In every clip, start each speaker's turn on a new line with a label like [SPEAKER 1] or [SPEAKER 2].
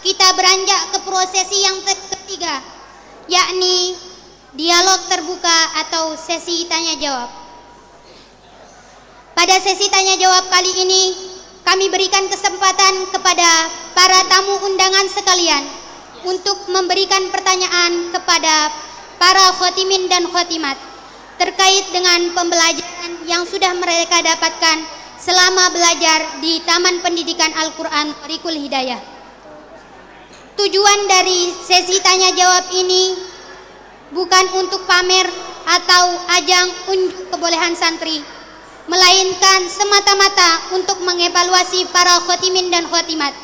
[SPEAKER 1] kita beranjak ke prosesi yang ketiga, yakni dialog terbuka atau sesi tanya jawab. Pada sesi tanya jawab kali ini, kami berikan kesempatan kepada para tamu undangan sekalian untuk memberikan pertanyaan kepada para khotimin dan khotimat terkait dengan pembelajaran yang sudah mereka dapatkan selama belajar di Taman Pendidikan Al-Quran Thariqul Hidayah. Tujuan dari sesi tanya jawab ini bukan untuk pamer atau ajang unjuk kebolehan santri, melainkan semata-mata untuk mengevaluasi para khotimin dan khotimat,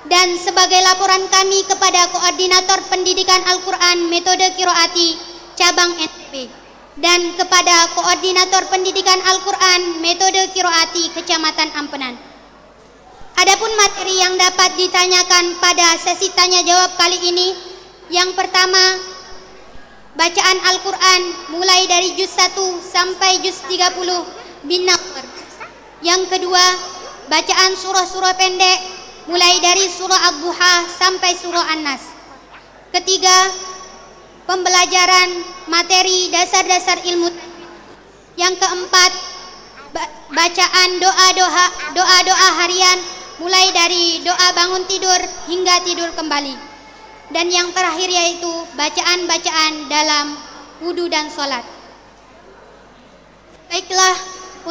[SPEAKER 1] dan sebagai laporan kami kepada Koordinator Pendidikan Al-Quran Metode Qiraati Cabang NTB dan kepada Koordinator Pendidikan Al-Quran Metode Qiraati Kecamatan Ampenan. Adapun materi yang dapat ditanyakan pada sesi tanya jawab kali ini, yang pertama, bacaan Al-Quran mulai dari juz 1 sampai juz 30 bin Naqr. Yang kedua, bacaan surah-surah pendek mulai dari surah Ad-Duha sampai surah An-Nas. Ketiga, pembelajaran materi dasar-dasar ilmu. Yang keempat, bacaan doa-doa harian mulai dari doa bangun tidur hingga tidur kembali. Dan yang terakhir yaitu bacaan-bacaan dalam wudu dan sholat. Baiklah,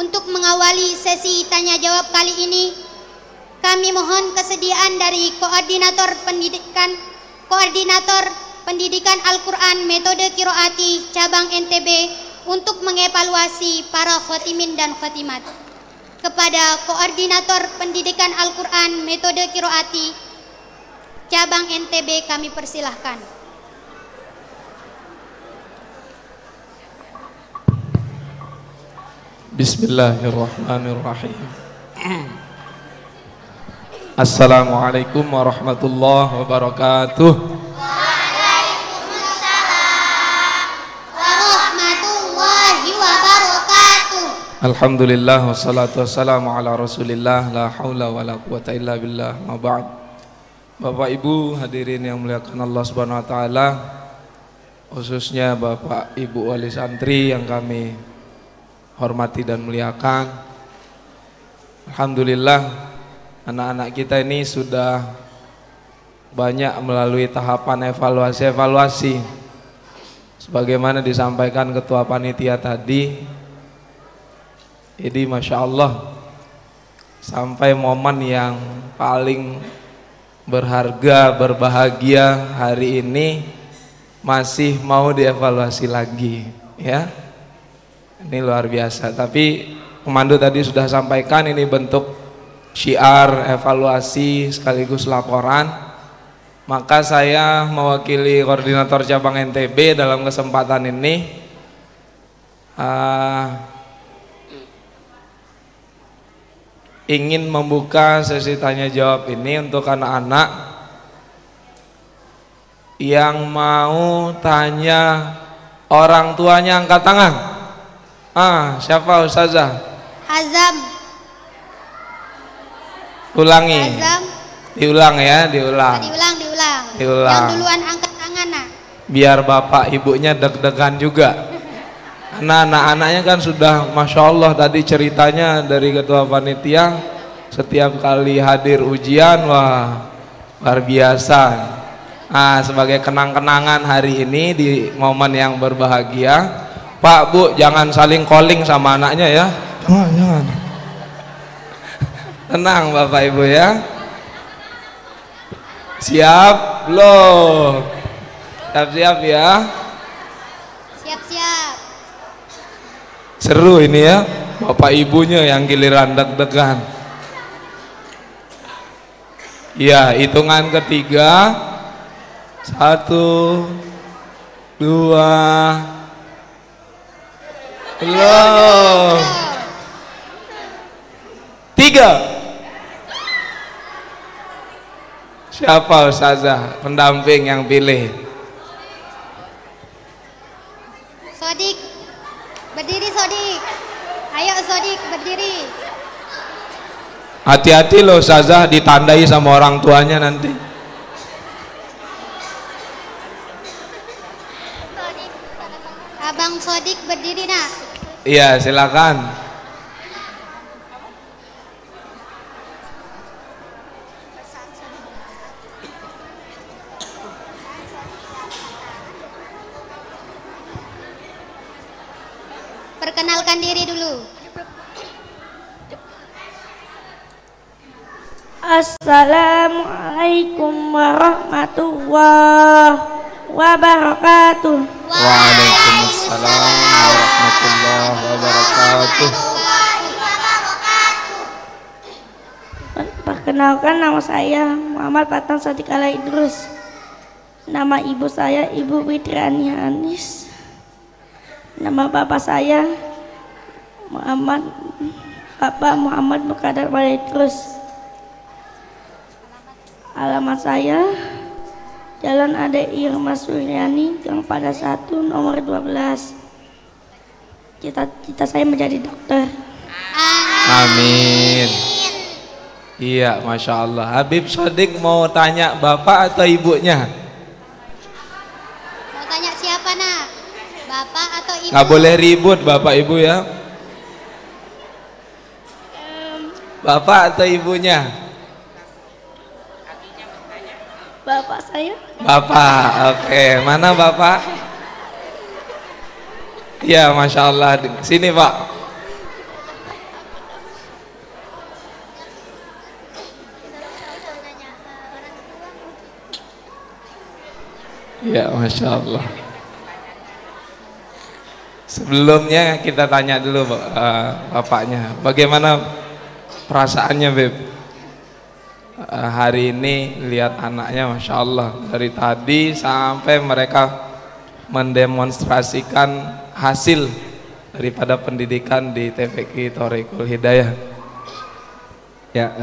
[SPEAKER 1] untuk mengawali sesi tanya jawab kali ini, kami mohon kesediaan dari Koordinator Pendidikan Al-Quran Metode Qiraati Cabang NTB untuk mengevaluasi para khotimin dan khotimat. Kepada Koordinator Pendidikan Al-Quran Metode Qiraati Cabang NTB kami persilahkan.
[SPEAKER 2] Bismillahirrahmanirrahim. Assalamualaikum warahmatullahi wabarakatuh.
[SPEAKER 1] Waalaikumsalam warahmatullahi wabarakatuh.
[SPEAKER 2] Alhamdulillah wassalatu wassalamu ala rasulillah, la haula wa la quwata illa billah, ma ba'd. Bapak Ibu hadirin yang muliakan Allah Subhanahu wa taala, khususnya Bapak Ibu wali santri yang kami hormati dan muliakan. Alhamdulillah, anak-anak kita ini sudah banyak melalui tahapan evaluasi sebagaimana disampaikan ketua panitia tadi. Jadi Masya Allah, sampai momen yang paling berharga, berbahagia hari ini masih mau dievaluasi lagi, ya. Ini luar biasa. Tapi pemandu tadi sudah sampaikan ini bentuk syiar evaluasi sekaligus laporan. Maka saya mewakili Koordinator Cabang NTB dalam kesempatan ini ingin membuka sesi tanya jawab ini untuk anak-anak yang mau tanya orang tuanya. Angkat tangan. Siapa Ustazah?
[SPEAKER 1] Hazam.
[SPEAKER 2] Ulangi.
[SPEAKER 1] Hazam.
[SPEAKER 2] Diulang ya, diulang.
[SPEAKER 1] Diulang.
[SPEAKER 2] Diulang.
[SPEAKER 1] Yang duluan angkat tangan, nak.
[SPEAKER 2] Biar bapak ibunya deg-degan juga. Karena anak-anaknya kan sudah Masya Allah tadi ceritanya dari ketua panitia, setiap kali hadir ujian, wah luar biasa. Sebagai kenang-kenangan hari ini di momen yang berbahagia, Pak Bu jangan saling calling sama anaknya ya. Jangan. Tenang Bapak Ibu ya. Siap belum? Siap-siap ya.
[SPEAKER 1] Siap-siap.
[SPEAKER 2] Seru ini ya, Bapak Ibunya yang giliran deg-degan. Ya, hitungan ketiga. 1, 2, belum. 3. Siapa Ustazah pendamping yang pilih?
[SPEAKER 1] Sodik, berdiri Sodik. Ayo Sodik berdiri.
[SPEAKER 2] Hati-hati loh Ustazah, ditandai sama orang tuanya nanti. Iya, silakan.
[SPEAKER 1] Perkenalkan diri dulu.
[SPEAKER 3] Assalamualaikum warahmatullahi wabarakatuh.
[SPEAKER 2] Waalaikumsalam warahmatullahi wabarakatuh.
[SPEAKER 3] Perkenalkan, nama saya Muhammad Patan Sadiq Ala Idrus. Nama ibu saya Ibu Fitriani Anis. Nama bapak saya Bapak Muhammad Mukadar Idrus. Alamat saya Jalan Ade Irma Suryani, Gang Pada 1, nomor 12. Cita-cita saya menjadi dokter.
[SPEAKER 2] Amin. Iya, Masya Allah. Habib Sodik mau tanya bapak atau ibunya?
[SPEAKER 1] Mau tanya siapa nak? Bapak atau ibu?
[SPEAKER 2] Nggak boleh ribut bapak ibu ya. Bapak atau ibunya?
[SPEAKER 3] Bapak saya.
[SPEAKER 2] Bapak, oke. Mana bapak? Iya, Masya Allah. Sini pak. Ya, Masya Allah. Sebelumnya kita tanya dulu bapaknya, bagaimana perasaannya Beb? Hari ini lihat anaknya, Masya Allah, dari tadi sampai mereka mendemonstrasikan hasil daripada pendidikan di TPQ Thoriqul Hidayah.
[SPEAKER 4] Ya,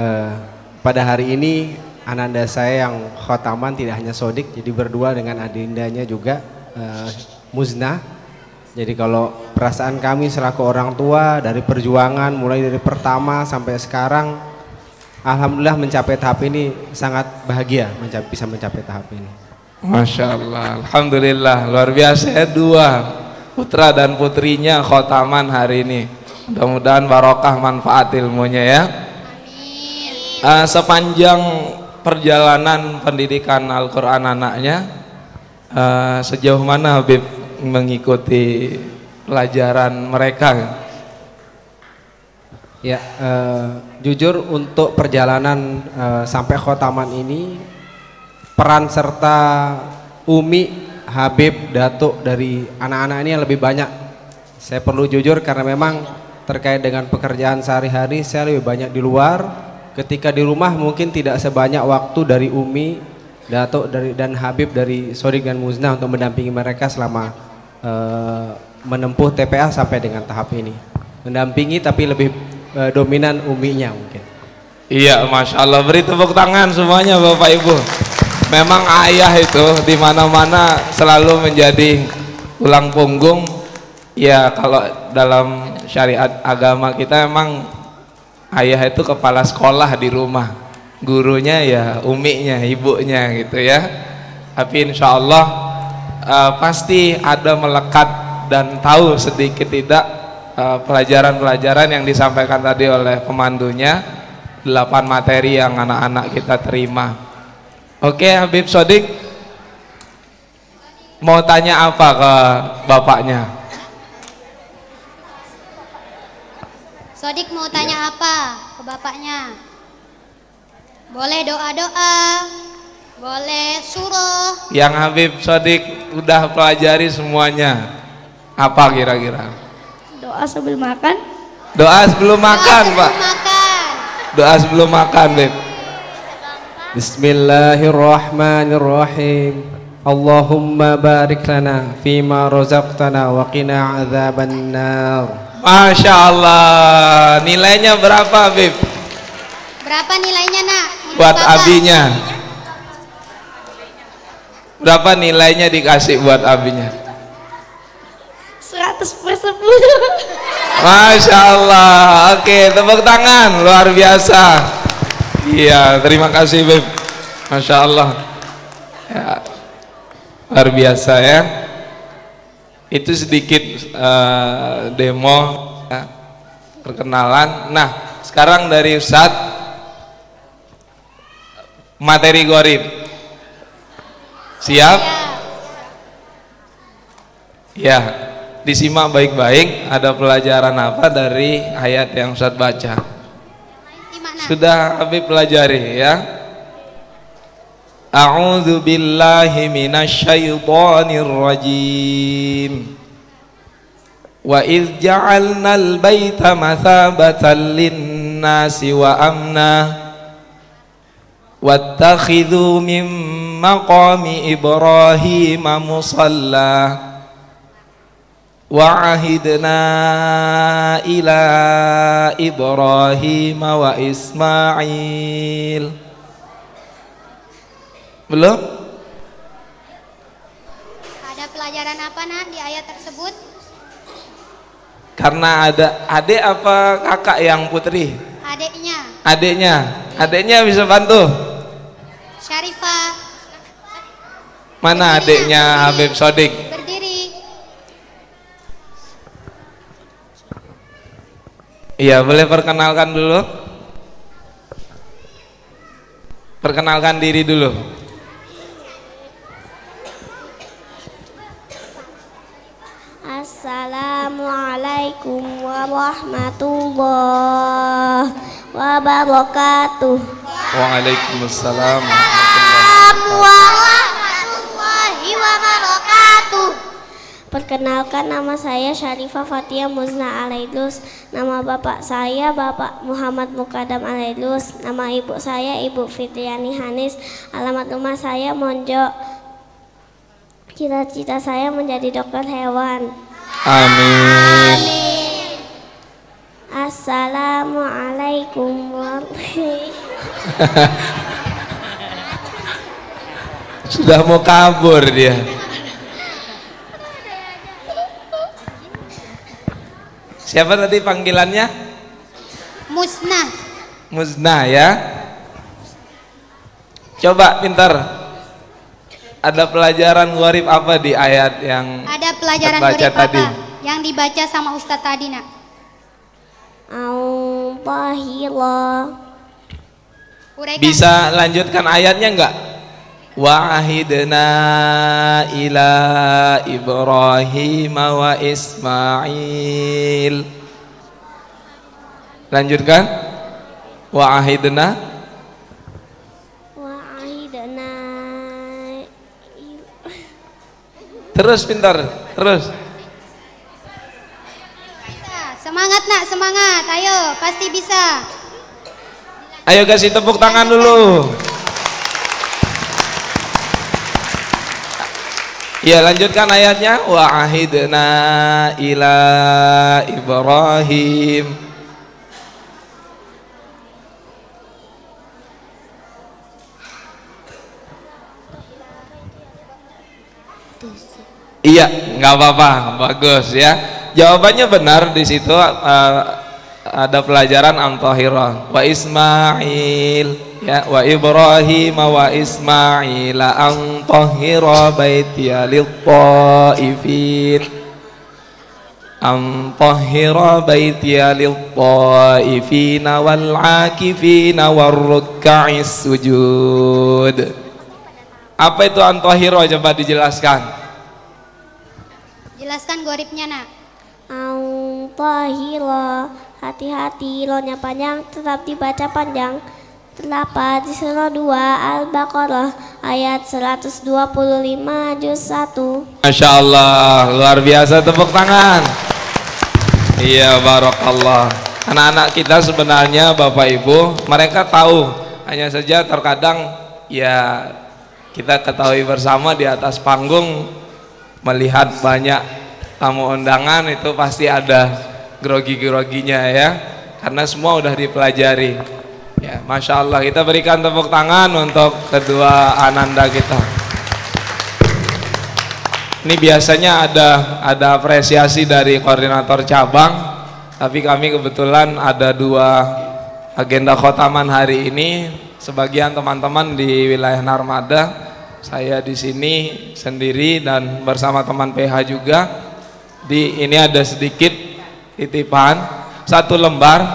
[SPEAKER 4] pada hari ini ananda saya yang khotaman tidak hanya Sodik, jadi berdua dengan adindanya juga Muznah. Jadi kalau perasaan kami selaku orang tua dari perjuangan mulai dari pertama sampai sekarang, alhamdulillah mencapai tahap ini sangat bahagia bisa mencapai tahap ini.
[SPEAKER 2] Masya Allah, alhamdulillah, luar biasa ya, dua putra dan putrinya khotaman hari ini. Mudah-mudahan barokah manfaat ilmunya ya. Sepanjang perjalanan pendidikan Al-Quran anaknya, sejauh mana Habib mengikuti pelajaran mereka?
[SPEAKER 4] Ya, jujur untuk perjalanan sampai khotaman ini, peran serta Umi, Habib, Datuk dari anak-anak ini yang lebih banyak. Saya perlu jujur karena memang terkait dengan pekerjaan sehari-hari saya lebih banyak di luar. Ketika di rumah mungkin tidak sebanyak waktu dari Umi, Datuk dan Habib dari Sodik dan Muznah untuk mendampingi mereka selama menempuh TPA sampai dengan tahap ini. Mendampingi tapi lebih dominan Uminya mungkin.
[SPEAKER 2] Iya, Masya Allah, beri tepuk tangan semuanya Bapak Ibu. Memang ayah itu di mana-mana selalu menjadi tulang punggung. Ya, kalau dalam syariat agama kita memang ayah itu kepala sekolah di rumah, gurunya ya uminya, ibunya gitu ya. Tapi insya Allah pasti ada melekat dan tahu sedikit tidak pelajaran-pelajaran yang disampaikan tadi oleh pemandunya, 8 materi yang anak-anak kita terima. Oke, Habib Sodik mau tanya apa ke bapaknya?
[SPEAKER 1] Sodik mau tanya apa ke bapaknya? Boleh doa-doa, boleh surah.
[SPEAKER 2] Yang Habib Sodik udah pelajari semuanya, apa kira-kira?
[SPEAKER 3] Doa sebelum makan.
[SPEAKER 2] Doa sebelum makan,
[SPEAKER 1] Doa
[SPEAKER 2] Pak.
[SPEAKER 1] sebelum makan.
[SPEAKER 2] Doa sebelum makan, Beb.
[SPEAKER 4] Bismillahirrahmanirrahim. Allahumma barik lana fima razaqtana wa qina adzaban nar.
[SPEAKER 2] Masya Allah, nilainya berapa, Beb?
[SPEAKER 1] Berapa nilainya nak?
[SPEAKER 2] Buat
[SPEAKER 1] Bapak?
[SPEAKER 2] abinya. Berapa nilainya dikasih buat abinya?
[SPEAKER 3] 100/10.
[SPEAKER 2] Masya Allah. Oke, tepuk tangan, luar biasa. Iya, terima kasih Beb. Masya Allah ya, luar biasa ya. Itu sedikit demo ya, perkenalan. Nah, sekarang dari Ustadz materi gharib. Siap? Ya, disimak baik-baik. Ada pelajaran apa dari ayat yang Ustadz baca? Sudah Habib pelajari ya. A'udzu billahi minasyaitonir rajim. Wa idz ja'alnal baita mathabatan lin-nasi wa amna wattakhidhu min maqami Ibrahim musalla wa ahidna ila Ibrahim wa Ismail. Belum?
[SPEAKER 1] Ada pelajaran apa nak di ayat tersebut?
[SPEAKER 2] Karena ada adik apa kakak yang putri?
[SPEAKER 1] Adiknya.
[SPEAKER 2] Adiknya bisa bantu.
[SPEAKER 1] Syarifah.
[SPEAKER 2] Mana
[SPEAKER 1] Berdiri,
[SPEAKER 2] adiknya
[SPEAKER 1] berdiri.
[SPEAKER 2] Habib Sodik?
[SPEAKER 1] Berdiri.
[SPEAKER 2] Iya, boleh perkenalkan dulu. Perkenalkan diri dulu.
[SPEAKER 3] Assalamualaikum warahmatullahi wabarakatuh.
[SPEAKER 2] Waalaikumsalam
[SPEAKER 3] Warahmatullahi wabarakatuh. Perkenalkan, nama saya Syarifah Fatia Muzna Alaidlus. Nama bapak saya Bapak Muhammad Mukadam Alaidlus. Nama ibu saya Ibu Fitriani Hanis. Alamat rumah saya Monjo. Cita-cita saya menjadi dokter hewan.
[SPEAKER 2] Amin.
[SPEAKER 3] Assalamualaikum warahmatullahi wabarakatuh.
[SPEAKER 2] Sudah mau kabur dia. Siapa tadi panggilannya?
[SPEAKER 1] Musnah.
[SPEAKER 2] Muzna ya. Coba pintar. Ada pelajaran gharib apa di ayat yang
[SPEAKER 1] Ada pelajaran
[SPEAKER 2] terbaca
[SPEAKER 1] gharib
[SPEAKER 2] tadi?
[SPEAKER 1] apa yang dibaca sama Ustadz tadi nak?
[SPEAKER 3] Au-tahila.
[SPEAKER 1] Uraikan.
[SPEAKER 2] Bisa lanjutkan ayatnya enggak? Wa'ahidna ila Ibrahim wa Ismail. Lanjutkan. Wa'ahidna. Terus pintar, terus.
[SPEAKER 1] Semangat nak, semangat. Ayo, pasti bisa.
[SPEAKER 2] Ayo kasih tepuk tangan dulu. Ya, lanjutkan ayatnya. Wa ahidna ila Ibrahim. Iya, nggak apa-apa, bagus ya. Jawabannya benar. Di situ ada pelajaran antahira wa Ismail ya, wa Ibrahim wa Ismail antahira baitiya lit-taifin, antahira baitiya lit-taifin wal akifin war ruk'is sujud. Apa itu antahira? Coba dijelaskan.
[SPEAKER 1] Jelaskan gharibnya nak.
[SPEAKER 3] Au-tahila. Hati-hati, lonya panjang tetap dibaca panjang. Terdapat di surah 2 Al-Baqarah ayat 125 juz 1.
[SPEAKER 2] Masya Allah, luar biasa, tepuk tangan. Iya, barakallah. Anak-anak kita sebenarnya Bapak Ibu, mereka tahu, hanya saja terkadang ya kita ketahui bersama di atas panggung melihat banyak tamu undangan itu pasti ada grogi-groginya ya, karena semua udah dipelajari ya. Masya Allah, kita berikan tepuk tangan untuk kedua ananda kita. Ini biasanya ada apresiasi dari koordinator cabang, tapi kami kebetulan ada 2 agenda khotaman hari ini. Sebagian teman-teman di wilayah Narmada, saya di sini sendiri dan bersama teman PH juga. Ini ada sedikit titipan, 1 lembar,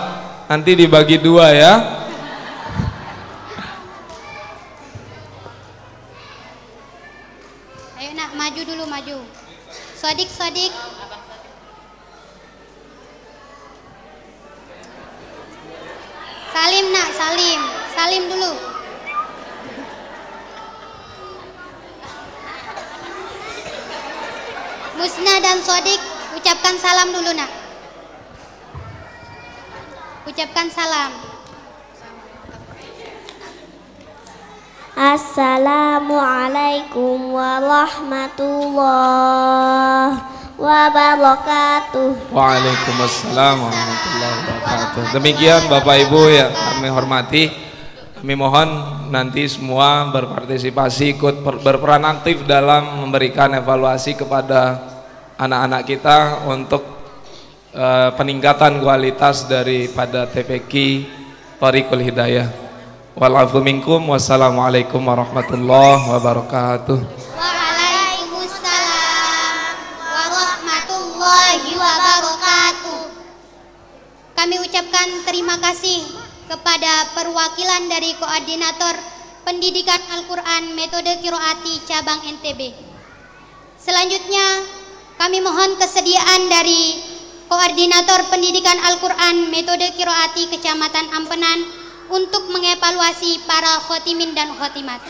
[SPEAKER 2] nanti dibagi 2 ya.
[SPEAKER 1] Ayo nak, maju dulu, maju. Sodik. Salim nak, salim dulu. Musna dan Sodik, ucapkan salam dulu nak. Ucapkan salam.
[SPEAKER 3] Assalamualaikum warahmatullahi wabarakatuh.
[SPEAKER 2] Waalaikumsalam warahmatullahi wabarakatuh. Demikian Bapak Ibu yang kami hormati, kami mohon nanti semua berpartisipasi, ikut berperan aktif dalam memberikan evaluasi kepada anak-anak kita untuk peningkatan kualitas daripada TPQ Thariqul Hidayah. Wal-'afwu minkum, wassalamualaikum warahmatullahi wabarakatuh.
[SPEAKER 1] Waalaikumsalam warahmatullahi wabarakatuh. Kami ucapkan terima kasih kepada perwakilan dari Koordinator Pendidikan Al-Quran Metode Qiraati Cabang NTB. Selanjutnya kami mohon kesediaan dari Koordinator Pendidikan Al-Quran Metode Qiraati Kecamatan Ampenan untuk mengevaluasi para khotimin dan khotimat.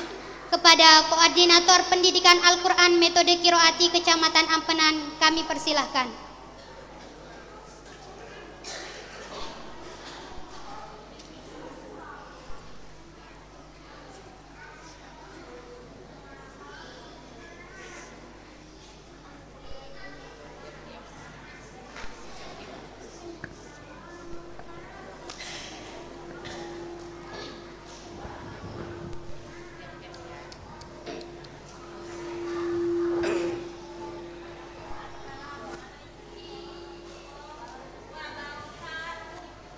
[SPEAKER 1] Kepada Koordinator Pendidikan Al-Quran Metode Qiraati Kecamatan Ampenan kami persilahkan.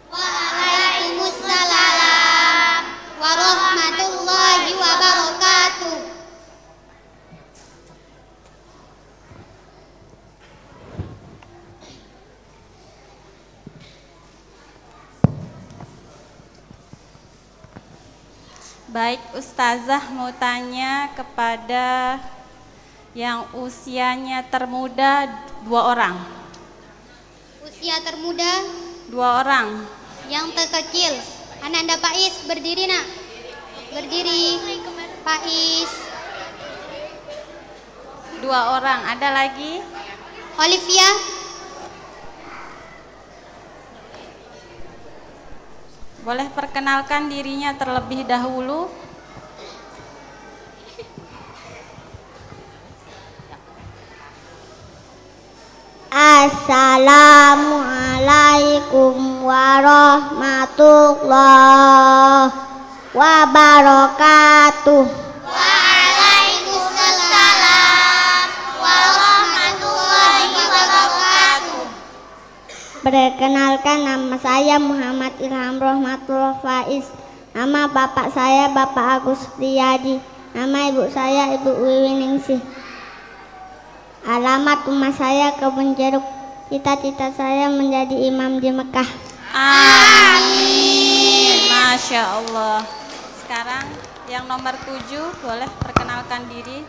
[SPEAKER 1] Waalaikumsalam warahmatullahi wabarakatuh.
[SPEAKER 5] Baik, Ustazah mau tanya kepada yang usianya termuda 2 orang.
[SPEAKER 1] Usia termuda
[SPEAKER 5] 2 orang.
[SPEAKER 1] yang terkecil. Ananda Faiz, berdiri nak. Berdiri. Faiz.
[SPEAKER 5] 2 orang. Ada lagi?
[SPEAKER 1] Olivia.
[SPEAKER 5] Boleh perkenalkan dirinya terlebih dahulu.
[SPEAKER 3] Assalamualaikum warahmatullahi wabarakatuh.
[SPEAKER 1] Waalaikumsalam warahmatullahi wabarakatuh.
[SPEAKER 3] Perkenalkan, nama saya Muhammad Ilham Rahmatullah Faiz. Nama bapak saya Bapak Agus Riyadi. Nama ibu saya Ibu Wiwiningsih. Alamat rumah saya Kebun Jeruk. Cita-cita saya menjadi imam di Mekah.
[SPEAKER 5] Amin. Masya Allah. Sekarang yang nomor 7, boleh perkenalkan diri.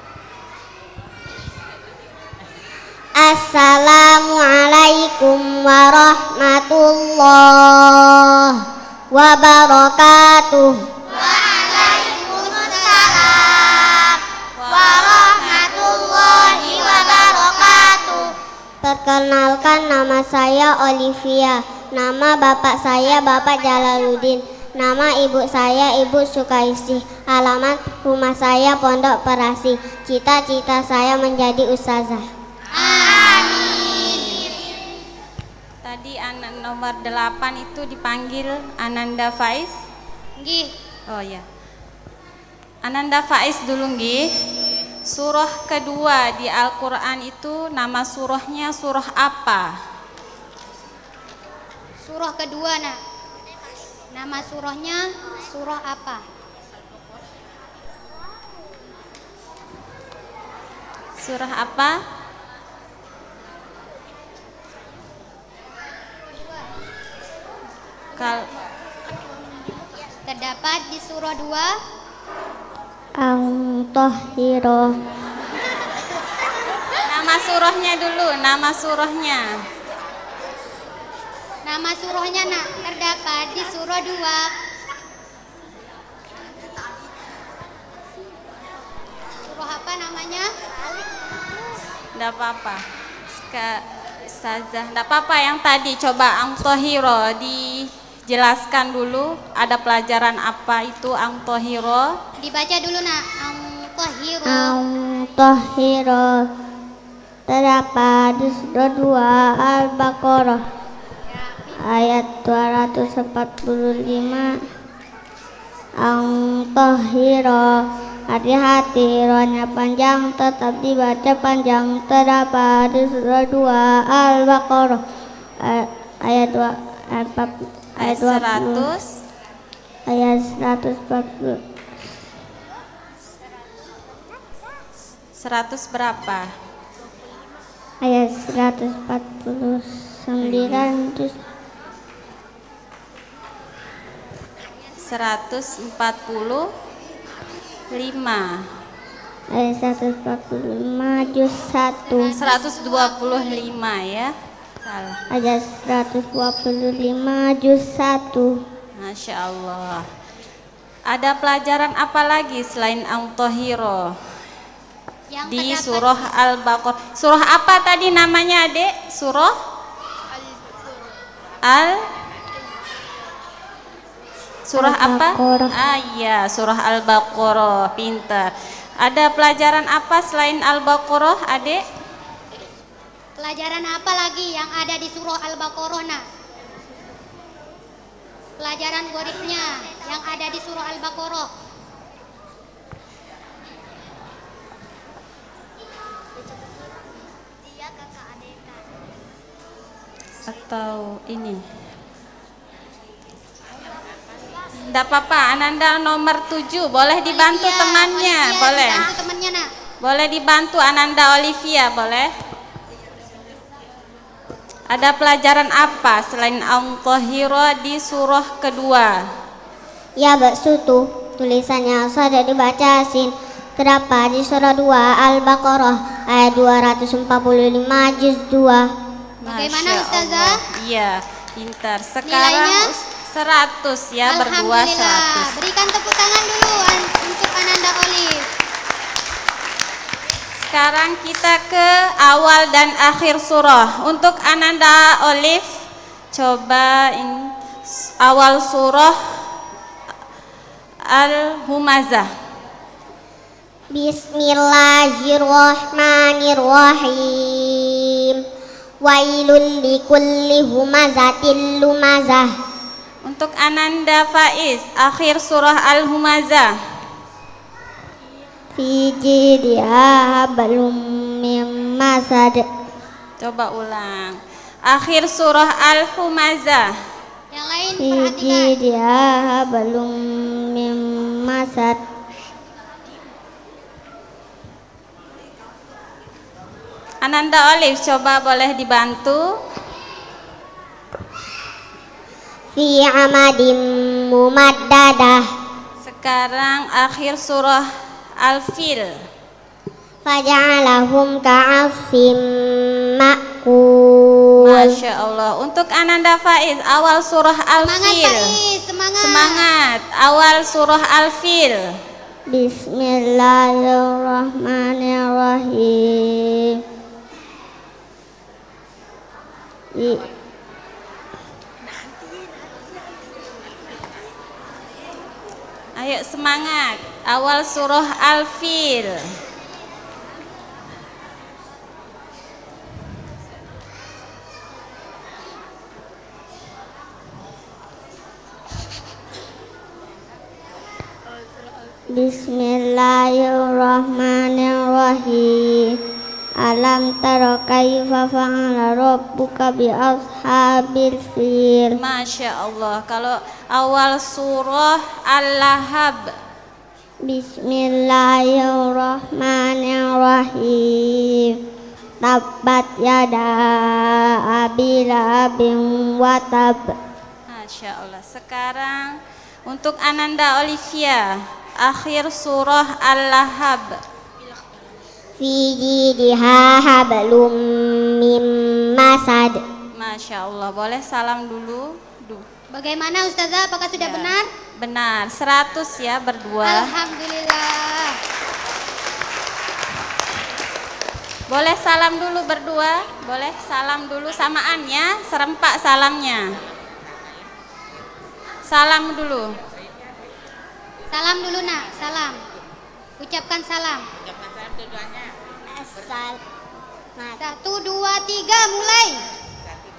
[SPEAKER 3] Assalamualaikum warahmatullahi wabarakatuh.
[SPEAKER 1] Waalaikumsalam warahmatullahi wabarakatuh.
[SPEAKER 3] Perkenalkan, nama saya Olivia. Nama bapak saya Bapak Jalaluddin. Nama ibu saya Ibu Sukaisi. Alamat rumah saya Pondok Perasi. Cita-cita saya menjadi ustazah.
[SPEAKER 1] Amin.
[SPEAKER 5] Tadi anak nomor 8 itu dipanggil Ananda Faiz.
[SPEAKER 1] Nggih.
[SPEAKER 5] Oh ya. Ananda Faiz dulu nggih. Surah kedua di Al-Quran itu nama surahnya surah apa?
[SPEAKER 1] Surah kedua nak. Nama surahnya surah apa?
[SPEAKER 5] Surah apa?
[SPEAKER 1] Terdapat di surah 2.
[SPEAKER 3] Al-Tahhiro.
[SPEAKER 5] Nama surahnya dulu, nama surahnya.
[SPEAKER 1] Nama surahnya nak terdapat di surah 2. Surah apa namanya?
[SPEAKER 5] Enggak apa-apa. Ustazah, enggak apa-apa yang tadi coba Ang-Tahhiro dijelaskan dulu. Ada pelajaran apa itu Ang-Tahhiro?
[SPEAKER 1] Dibaca dulu nak. Ang-Tahhiro.
[SPEAKER 3] Al-Tahhiro. Terdapat di surah 2 Al-Baqarah ayat 245. Ang-Tahhiro, hati-hati, rohnya panjang, tetap dibaca panjang. Terdapat di surah 2 Al-Baqarah ayat 140.
[SPEAKER 5] 100 berapa?
[SPEAKER 3] Ayat 149 juz
[SPEAKER 5] 145.
[SPEAKER 3] ayat 145 juz 1.
[SPEAKER 5] 125 ya. Salah.
[SPEAKER 3] Ayat 125 juz 1.
[SPEAKER 5] Masya Allah. Ada pelajaran apa lagi selain Ang-Tahhiro
[SPEAKER 1] Yang
[SPEAKER 5] di
[SPEAKER 1] terdapat
[SPEAKER 5] surah Al-Baqarah? Surah apa tadi namanya, Adik? Surah Surah apa?
[SPEAKER 3] Al-Baqarah.
[SPEAKER 5] Iya, surah Al-Baqarah. Pintar. Ada pelajaran apa selain Al-Baqarah, Adik?
[SPEAKER 1] pelajaran apa lagi yang ada di surah Al-Baqarah nak? Pelajaran goribnya yang ada di surah Al-Baqarah.
[SPEAKER 5] Atau ini? Tidak apa-apa, Ananda nomor 7. Boleh dibantu
[SPEAKER 1] Olivia,
[SPEAKER 5] temannya,
[SPEAKER 1] Olivia,
[SPEAKER 5] boleh.
[SPEAKER 1] dibantu temannya nak.
[SPEAKER 5] Boleh dibantu Ananda Olivia, boleh. Ada pelajaran apa selain Ang-Tahhiro di surah kedua?
[SPEAKER 3] Ya Baksutu, tulisannya sudah dibaca Sin. Terdapat di surah 2 Al-Baqarah ayat 245 juz 2.
[SPEAKER 1] Bagaimana,
[SPEAKER 5] Masya
[SPEAKER 1] Ustazah?
[SPEAKER 5] Allah. Iya, pintar. Sekarang
[SPEAKER 1] Nilainya?
[SPEAKER 5] 100 ya, berdua
[SPEAKER 1] Alhamdulillah.
[SPEAKER 5] 100.
[SPEAKER 1] Berikan tepuk tangan dulu untuk Ananda Olive.
[SPEAKER 5] Sekarang kita ke awal dan akhir surah. Untuk Ananda Olive, coba awal surah Al-Humazah.
[SPEAKER 3] Bismillahirrahmanirrahim. Wailul likulli humazatil lumazah.
[SPEAKER 5] Untuk Ananda Faiz, akhir surah Al-Humazah.
[SPEAKER 3] Fi jidha hablum mim masad.
[SPEAKER 5] Coba ulang. Akhir surah Al-Humazah.
[SPEAKER 1] Yang lain
[SPEAKER 3] Fi
[SPEAKER 1] perhatikan.
[SPEAKER 3] jidha hablum mim masad.
[SPEAKER 5] Ananda Olive, coba boleh dibantu.
[SPEAKER 3] Fi amadim mumaddadah.
[SPEAKER 5] Sekarang akhir surah Al-Fil.
[SPEAKER 3] Faja'alahum ka'asfim ma'kul.
[SPEAKER 5] Masya Allah. Untuk Ananda Faiz, awal surah
[SPEAKER 1] Semangat
[SPEAKER 5] Al-Fil.
[SPEAKER 1] Faiz, semangat.
[SPEAKER 5] Semangat. Awal surah Al-Fil.
[SPEAKER 3] Bismillahirrahmanirrahim.
[SPEAKER 5] Ayo semangat. Awal surah Al-Fil.
[SPEAKER 3] Bismillahirrahmanirrahim. Alam tara kaifa fa'ala rabbuka bi ashabil fil.
[SPEAKER 5] Masya Allah. Kalau awal surah Al-Lahab.
[SPEAKER 3] Bismillahirrahmanirrahim. Tabbat yada abi lahabin wa tab.
[SPEAKER 5] Masya Allah. Sekarang untuk Ananda Olivia, akhir surah Al-Lahab.
[SPEAKER 3] Fi jidha hablum mim masad.
[SPEAKER 5] Masya Allah. Boleh salam dulu.
[SPEAKER 1] Bagaimana Ustazah, apakah sudah
[SPEAKER 5] Ya.
[SPEAKER 1] benar?
[SPEAKER 5] Benar, 100 ya berdua.
[SPEAKER 1] Alhamdulillah.
[SPEAKER 5] Boleh salam dulu berdua? Boleh salam dulu samaan ya, serempak salamnya. Salam dulu.
[SPEAKER 1] Salam dulu nak, salam. Ucapkan salam. Satu, dua, tiga, mulai.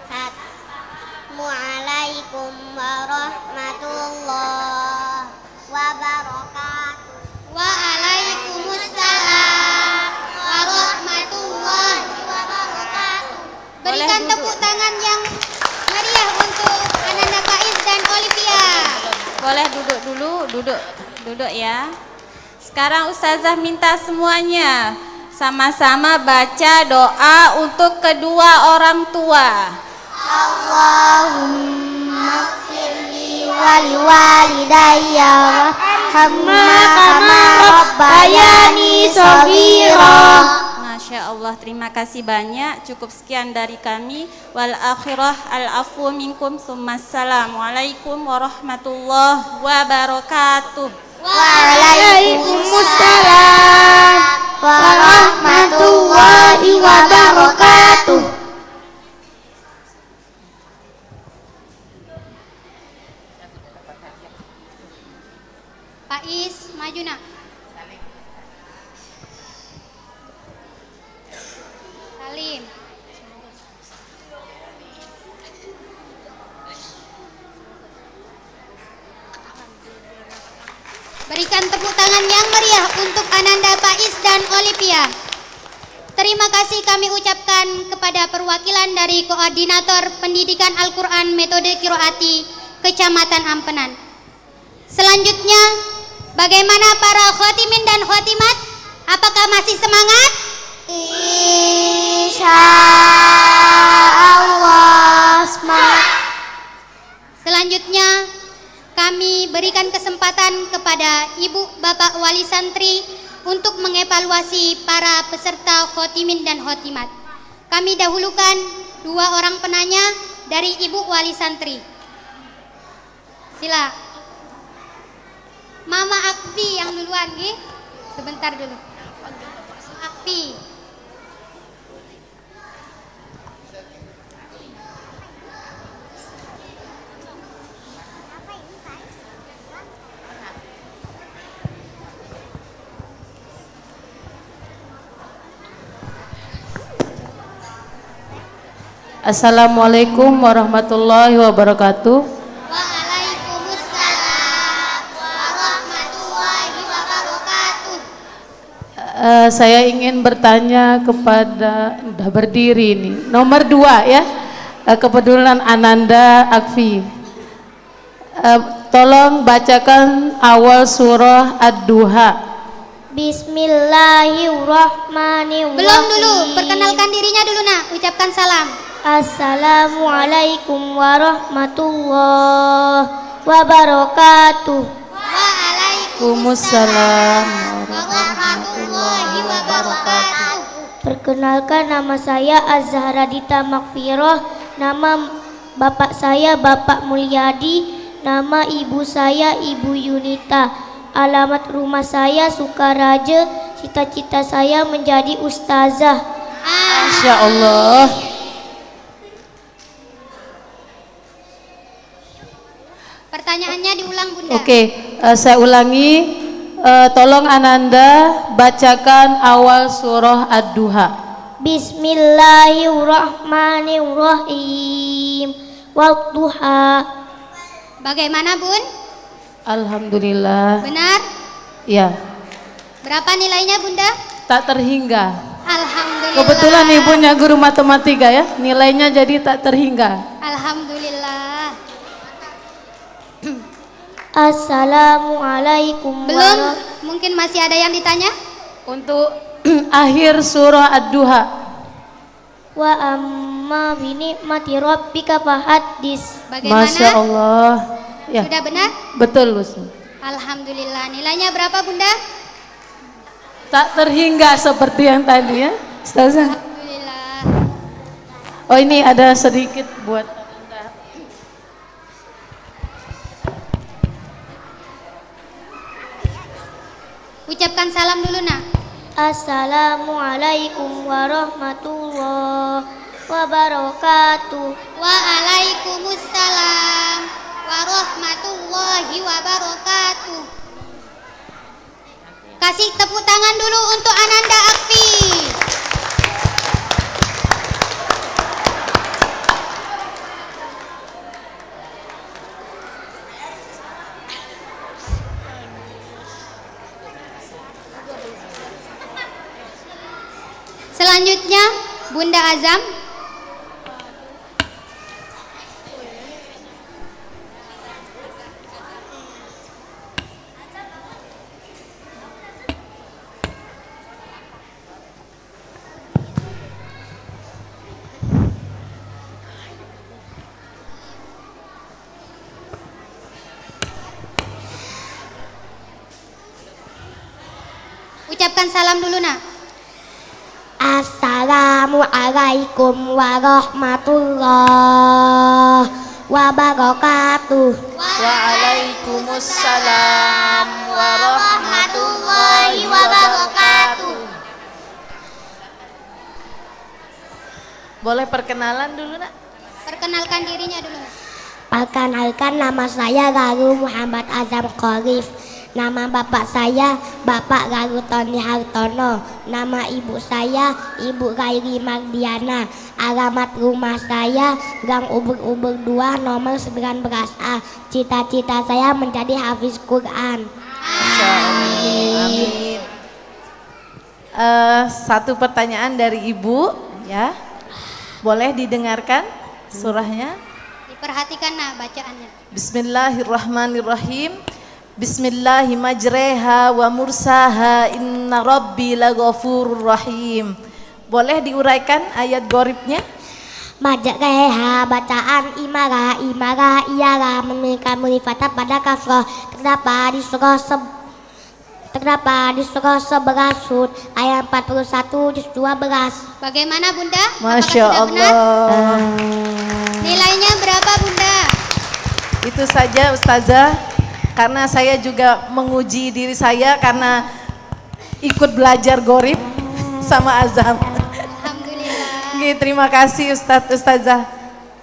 [SPEAKER 3] Assalamualaikum warahmatullahi wabarakatuh.
[SPEAKER 1] Waalaikumsalam warahmatullahi wabarakatuh. Berikan
[SPEAKER 5] Boleh
[SPEAKER 1] tepuk tangan yang meriah untuk Ananda Faiz dan Olivia.
[SPEAKER 5] Boleh duduk dulu, duduk ya. Sekarang Ustazah minta semuanya sama-sama baca doa untuk kedua orang tua.
[SPEAKER 3] Allahumma firli wali walidayya warhamma kama rabbayani shaghira.
[SPEAKER 5] Masya Allah, terima kasih banyak. Cukup sekian dari kami. Wal akhirah al-afu minkum. Assalamualaikum warahmatullahi wabarakatuh.
[SPEAKER 3] Waalaikumsalam warahmatullahi wabarakatuh.
[SPEAKER 1] Faiz, maju nak. Salim. Berikan tepuk tangan yang meriah untuk Ananda Faiz dan Olivia. Terima kasih kami ucapkan kepada perwakilan dari Koordinator Pendidikan Al-Quran Metode Qiraati Kecamatan Ampenan. Selanjutnya, bagaimana para khotimin dan khotimat? Apakah masih semangat?
[SPEAKER 3] Insyaallah semangat.
[SPEAKER 1] Selanjutnya, kami berikan kesempatan kepada Ibu Bapak Wali Santri untuk mengevaluasi para peserta khotimin dan khotimat. Kami dahulukan 2 orang penanya dari Ibu Wali Santri. Sila. Mama Akfi yang duluan, Gi. Sebentar dulu. Akfi.
[SPEAKER 6] Assalamualaikum warahmatullahi wabarakatuh.
[SPEAKER 1] Waalaikumsalam warahmatullahi wabarakatuh.
[SPEAKER 6] Saya ingin bertanya kepada, udah berdiri nih, nomor 2 ya, kebetulan Ananda Akfi. Tolong bacakan awal surah Ad-Duha.
[SPEAKER 3] Bismillahirrahmanirrahim.
[SPEAKER 1] Belum dulu, perkenalkan dirinya dulu nak, ucapkan salam.
[SPEAKER 3] Assalamualaikum warahmatullahi wabarakatuh.
[SPEAKER 6] Waalaikumsalam
[SPEAKER 1] warahmatullahi wabarakatuh.
[SPEAKER 3] Perkenalkan, nama saya Az-Zahra Dita Makfiroh. Nama bapak saya Bapak Mulyadi. Nama ibu saya Ibu Yunita. Alamat rumah saya Sukaraja. Cita-cita saya menjadi ustazah.
[SPEAKER 6] Masya Allah.
[SPEAKER 1] Pertanyaannya diulang Bunda.
[SPEAKER 6] Oke, saya ulangi. Tolong Ananda bacakan awal surah Ad-Duha.
[SPEAKER 3] Bismillahirrahmanirrahim. Wadduha.
[SPEAKER 1] Bagaimana Bun?
[SPEAKER 6] Alhamdulillah.
[SPEAKER 1] Benar?
[SPEAKER 6] Ya,
[SPEAKER 1] Berapa nilainya Bunda?
[SPEAKER 6] tak terhingga.
[SPEAKER 1] Alhamdulillah.
[SPEAKER 6] Kebetulan ibunya guru matematika ya, nilainya jadi tak terhingga.
[SPEAKER 1] Alhamdulillah.
[SPEAKER 3] Assalamualaikum
[SPEAKER 1] Belum? Mungkin masih ada yang ditanya?
[SPEAKER 6] Untuk akhir surah Ad-Duha.
[SPEAKER 3] wa amma bi ni'mati rabbika fahaddis.
[SPEAKER 1] Bagaimana?
[SPEAKER 6] Masya Allah. Ya.
[SPEAKER 1] Sudah benar?
[SPEAKER 6] Betul, Ustaz.
[SPEAKER 1] Alhamdulillah. Nilainya berapa Bunda?
[SPEAKER 6] Tak terhingga seperti yang tadi ya, Ustazah.
[SPEAKER 1] Alhamdulillah.
[SPEAKER 6] Oh, ini ada sedikit buat Anda.
[SPEAKER 1] Ucapkan salam dulu nak.
[SPEAKER 3] Assalamualaikum warahmatullahi wabarakatuh.
[SPEAKER 1] Waalaikumsalam warahmatullahi wabarakatuh. Kasih tepuk tangan dulu untuk Ananda Akfi. Selanjutnya Bunda Azam. Ucapkan salam dulu nak.
[SPEAKER 3] Assalamualaikum warahmatullahi wabarakatuh.
[SPEAKER 6] Waalaikumsalam warahmatullahi
[SPEAKER 3] wabarakatuh.
[SPEAKER 6] Boleh perkenalan dulu nak?
[SPEAKER 1] Perkenalkan dirinya dulu.
[SPEAKER 3] Perkenalkan, nama saya Galuh Muhammad Azam Khalif. Nama bapak saya Bapak Galuh Tony Hartono. Nama ibu saya Ibu Gairi Mardiana. Alamat rumah saya Gang Ubur-Ubur 2 nomor 19A. Cita-cita saya menjadi hafiz Quran.
[SPEAKER 6] Amin. Satu pertanyaan dari ibu ya. Boleh didengarkan surahnya?
[SPEAKER 1] Diperhatikan nak bacaannya.
[SPEAKER 6] Bismillahirrahmanirrahim. Bismillahi majreha wa mursaha inna rabbi laghafurur rahim. Boleh diuraikan ayat goribnya?
[SPEAKER 3] Majreha bacaan imara ialah memberikan mulifata pada kafroh. Terdapat di surah 11 Hud ayat 41 juz 12.
[SPEAKER 1] Bagaimana Bunda?
[SPEAKER 6] Masya
[SPEAKER 1] Apakah sudah benar?
[SPEAKER 6] Allah.
[SPEAKER 1] Nilainya berapa Bunda?
[SPEAKER 6] Itu saja Ustazah. Karena saya juga menguji diri saya karena ikut belajar gorib sama Azam.
[SPEAKER 1] Alhamdulillah.
[SPEAKER 6] Oke, terima kasih Ustazah.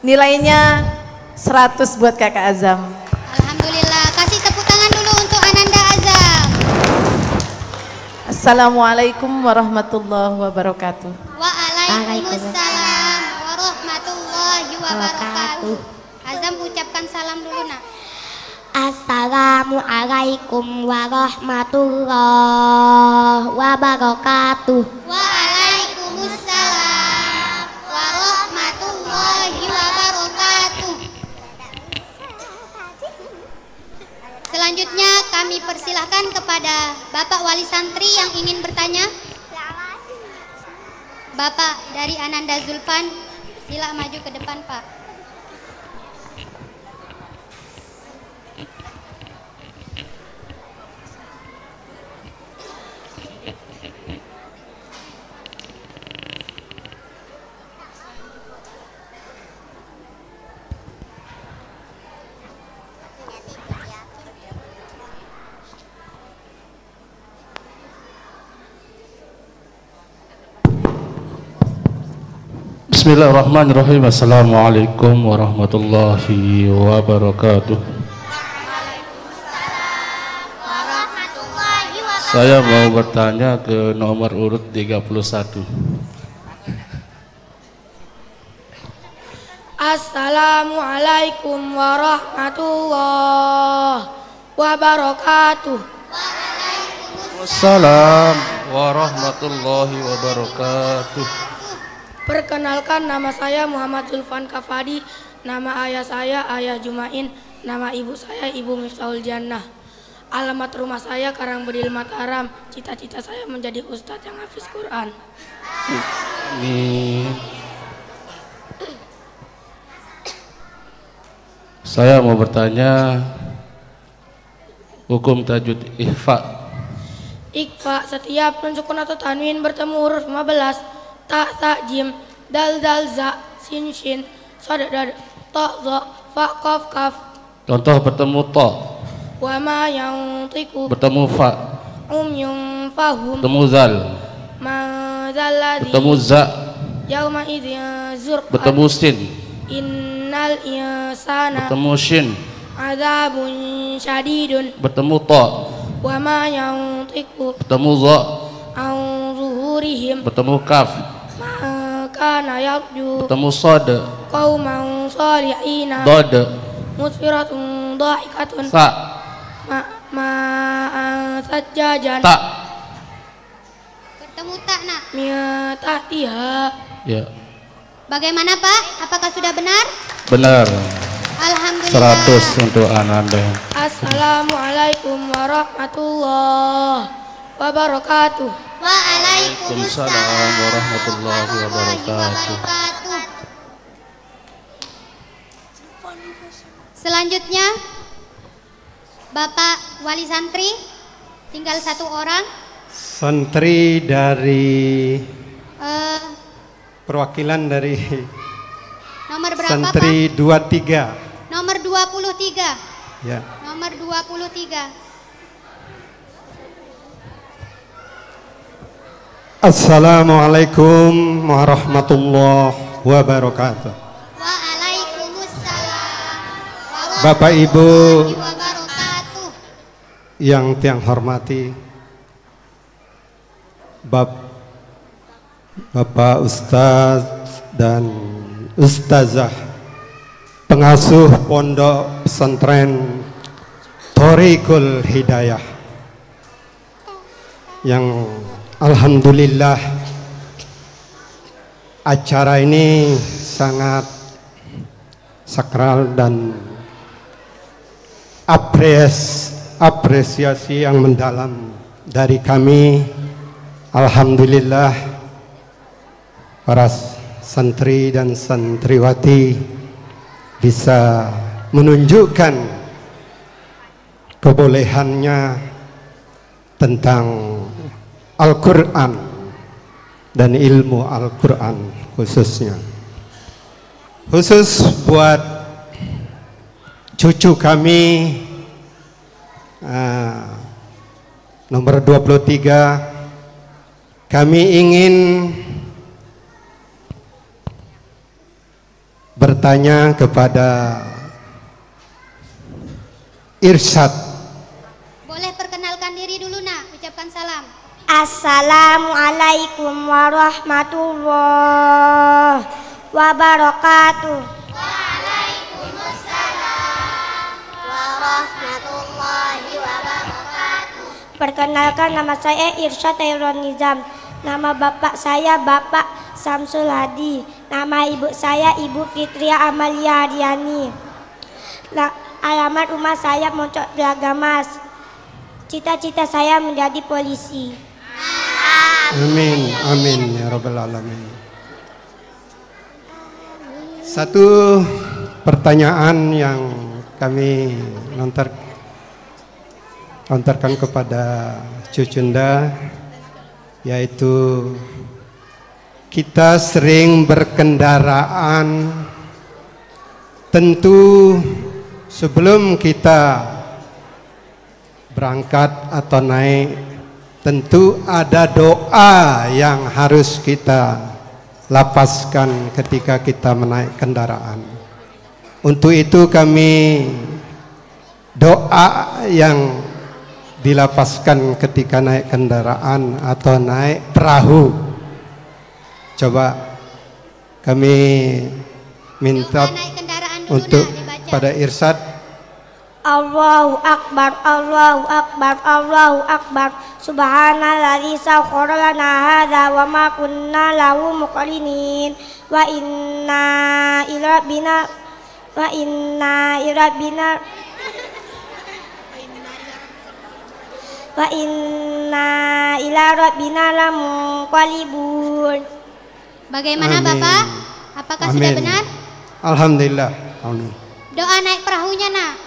[SPEAKER 6] Nilainya 100 buat Kakak Azam.
[SPEAKER 1] Alhamdulillah. Kasih tepuk tangan dulu untuk Ananda Azam.
[SPEAKER 6] Assalamualaikum warahmatullahi wabarakatuh.
[SPEAKER 1] Waalaikumsalam warahmatullahi wabarakatuh. Azam ucapkan salam dulu nak.
[SPEAKER 3] Assalamualaikum warahmatullahi wabarakatuh.
[SPEAKER 1] Waalaikumsalam warahmatullahi wabarakatuh. Selanjutnya kami persilahkan kepada Bapak Wali Santri yang ingin bertanya. Bapak dari Ananda Zulfan, sila maju ke depan Pak.
[SPEAKER 7] Bismillahirrahmanirrahim. Assalamualaikum warahmatullahi wabarakatuh. Saya mau bertanya ke nomor urut 31.
[SPEAKER 8] Assalamualaikum warahmatullahi wabarakatuh.
[SPEAKER 7] Waalaikumsalam warahmatullahi wabarakatuh.
[SPEAKER 8] Perkenalkan, nama saya Muhammad Zulfan Kafadi. Nama ayah saya Ayah Jumain. Nama ibu saya Ibu Miftahul Jannah. Alamat rumah saya Karangbedil Mataram. Cita-cita saya menjadi ustadz yang hafiz Quran.
[SPEAKER 7] Amin. Saya mau bertanya hukum tajwid ikhfa.
[SPEAKER 8] Ikhfa setiap nun sukun atau tanwin bertemu huruf 15, ta, sa, jim, dal, dal, za, sin, shin, sod, dad, ta, za, fa, qaf, kaf.
[SPEAKER 7] Contoh bertemu to,
[SPEAKER 8] Wa ma yang tiku,
[SPEAKER 7] bertemu fa,
[SPEAKER 8] yung fahum,
[SPEAKER 7] bertemu zal,
[SPEAKER 8] ma zalladhi,
[SPEAKER 7] bertemu za,
[SPEAKER 8] yauma idzin zurqat,
[SPEAKER 7] bertemu sin,
[SPEAKER 8] innal insana,
[SPEAKER 7] bertemu shin,
[SPEAKER 8] azabun syadidun,
[SPEAKER 7] bertemu to,
[SPEAKER 8] wa ma yang tiku,
[SPEAKER 7] bertemu za,
[SPEAKER 8] an zuhurihim,
[SPEAKER 7] bertemu kaf,
[SPEAKER 8] ma kana yarju,
[SPEAKER 7] bertemu sod,
[SPEAKER 8] qauman salihina,
[SPEAKER 7] dod,
[SPEAKER 8] musfiratun dhahikatun,
[SPEAKER 7] sa,
[SPEAKER 8] ma'an sajjajan,
[SPEAKER 7] ta.
[SPEAKER 1] Bertemu tak nak?
[SPEAKER 8] mi'atatiha.
[SPEAKER 7] Ya,
[SPEAKER 1] Bagaimana Pak? Apakah sudah benar?
[SPEAKER 7] benar.
[SPEAKER 1] Alhamdulillah.
[SPEAKER 7] 100 untuk Ananda.
[SPEAKER 8] Assalamualaikum warahmatullahi wabarakatuh.
[SPEAKER 1] Waalaikumsalam
[SPEAKER 7] warahmatullahi wabarakatuh.
[SPEAKER 1] Selanjutnya Bapak Wali Santri, tinggal satu orang.
[SPEAKER 9] Santri dari perwakilan dari
[SPEAKER 1] Nomor berapa
[SPEAKER 9] Santri
[SPEAKER 1] Pak?
[SPEAKER 9] 23.
[SPEAKER 1] Nomor 23.
[SPEAKER 9] Ya.
[SPEAKER 1] Nomor 23.
[SPEAKER 9] Assalamualaikum warahmatullahi wabarakatuh.
[SPEAKER 1] Waalaikumsalam
[SPEAKER 9] Bapak Ibu
[SPEAKER 1] wabarakatuh.
[SPEAKER 9] yang tiang hormati, Bapak Ustaz dan Ustazah pengasuh Pondok Pesantren Thoriqul Hidayah yang alhamdulillah acara ini sangat sakral dan apresiasi yang mendalam dari kami. Alhamdulillah para santri dan santriwati bisa menunjukkan kebolehannya tentang Al-Quran dan ilmu Al-Quran khususnya. Khusus buat cucu kami nomor 23, kami ingin bertanya kepada Irsyad.
[SPEAKER 1] Boleh perkenalkan diri dulu nak, ucapkan salam.
[SPEAKER 3] Assalamualaikum warahmatullahi wabarakatuh.
[SPEAKER 1] Waalaikumsalam warahmatullahi wabarakatuh.
[SPEAKER 3] Perkenalkan, nama saya Irsyad Hairul Nizam. Nama bapak saya Bapak Samsul Hadi. Nama ibu saya Ibu Fitria Amalia Haryani. Alamat rumah saya Moncok Dragamas. Cita-cita saya menjadi polisi.
[SPEAKER 9] Amin, amin ya rabbal alamin. Satu pertanyaan yang kami lontarkan kepada Cucunda, yaitu kita sering berkendaraan, tentu sebelum kita berangkat atau naik, tentu ada doa yang harus kita lapaskan ketika kita menaik kendaraan. Untuk itu kami doa yang dilapaskan ketika naik kendaraan atau naik perahu, coba kami minta untuk pada Irsyad.
[SPEAKER 3] Allahu Akbar, Allahu Akbar, Allahu Akbar. Subhanalladzi sakhkhara lana hadza wa ma kunna lahu muqrinin. Wa inna ila rabbina lamunqalibun.
[SPEAKER 1] Bagaimana
[SPEAKER 9] Amin.
[SPEAKER 1] Bapak? Apakah
[SPEAKER 9] Amin.
[SPEAKER 1] sudah benar?
[SPEAKER 9] Alhamdulillah. Amin.
[SPEAKER 1] Doa naik perahunya nak.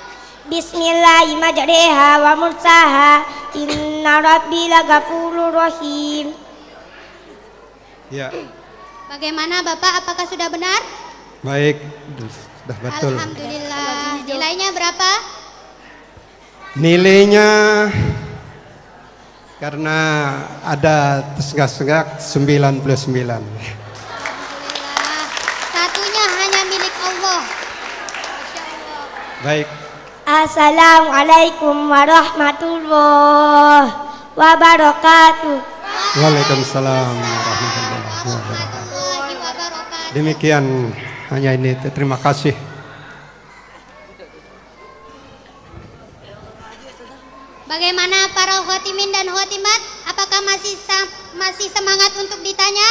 [SPEAKER 3] Bismillahirrahmanirrahim wa mursaha inna rabbi lagafurur rahim.
[SPEAKER 9] Ya.
[SPEAKER 1] Bagaimana Bapak, apakah sudah benar?
[SPEAKER 9] Baik, sudah betul.
[SPEAKER 1] Alhamdulillah. Nilainya berapa?
[SPEAKER 9] Nilainya karena ada tegak-tegak 99.
[SPEAKER 1] Alhamdulillah. Satunya hanya milik Allah. Masya Allah.
[SPEAKER 9] Baik.
[SPEAKER 3] Assalamualaikum warahmatullahi wabarakatuh.
[SPEAKER 9] Waalaikumsalam warahmatullahi wabarakatuh. Demikian hanya ini. Terima kasih.
[SPEAKER 1] Bagaimana para khotimin dan khotimat? Apakah masih semangat untuk ditanya?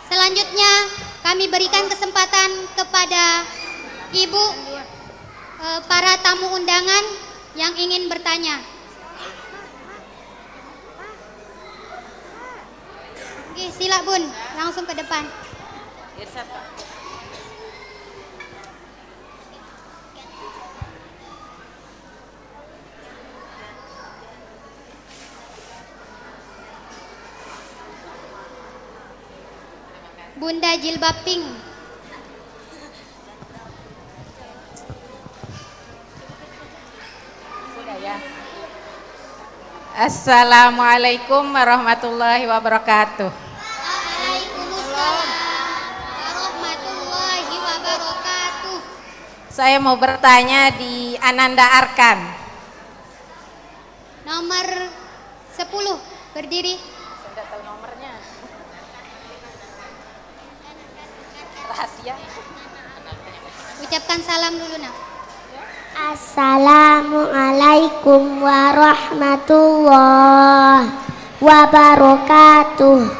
[SPEAKER 1] Selanjutnya kami berikan kesempatan kepada ibu para tamu undangan yang ingin bertanya. Oke, sila Bun, langsung ke depan. Bunda jilbab pink.
[SPEAKER 5] Sudah ya. Assalamualaikum warahmatullahi wabarakatuh.
[SPEAKER 1] Waalaikumsalam warahmatullahi wabarakatuh.
[SPEAKER 5] Saya mau bertanya di Ananda Arkan.
[SPEAKER 1] Nomor 10, berdiri.
[SPEAKER 5] Sudah tahu nomornya. Rahasia.
[SPEAKER 1] Ucapkan salam dulu nak.
[SPEAKER 3] Assalamualaikum warahmatullahi wabarakatuh.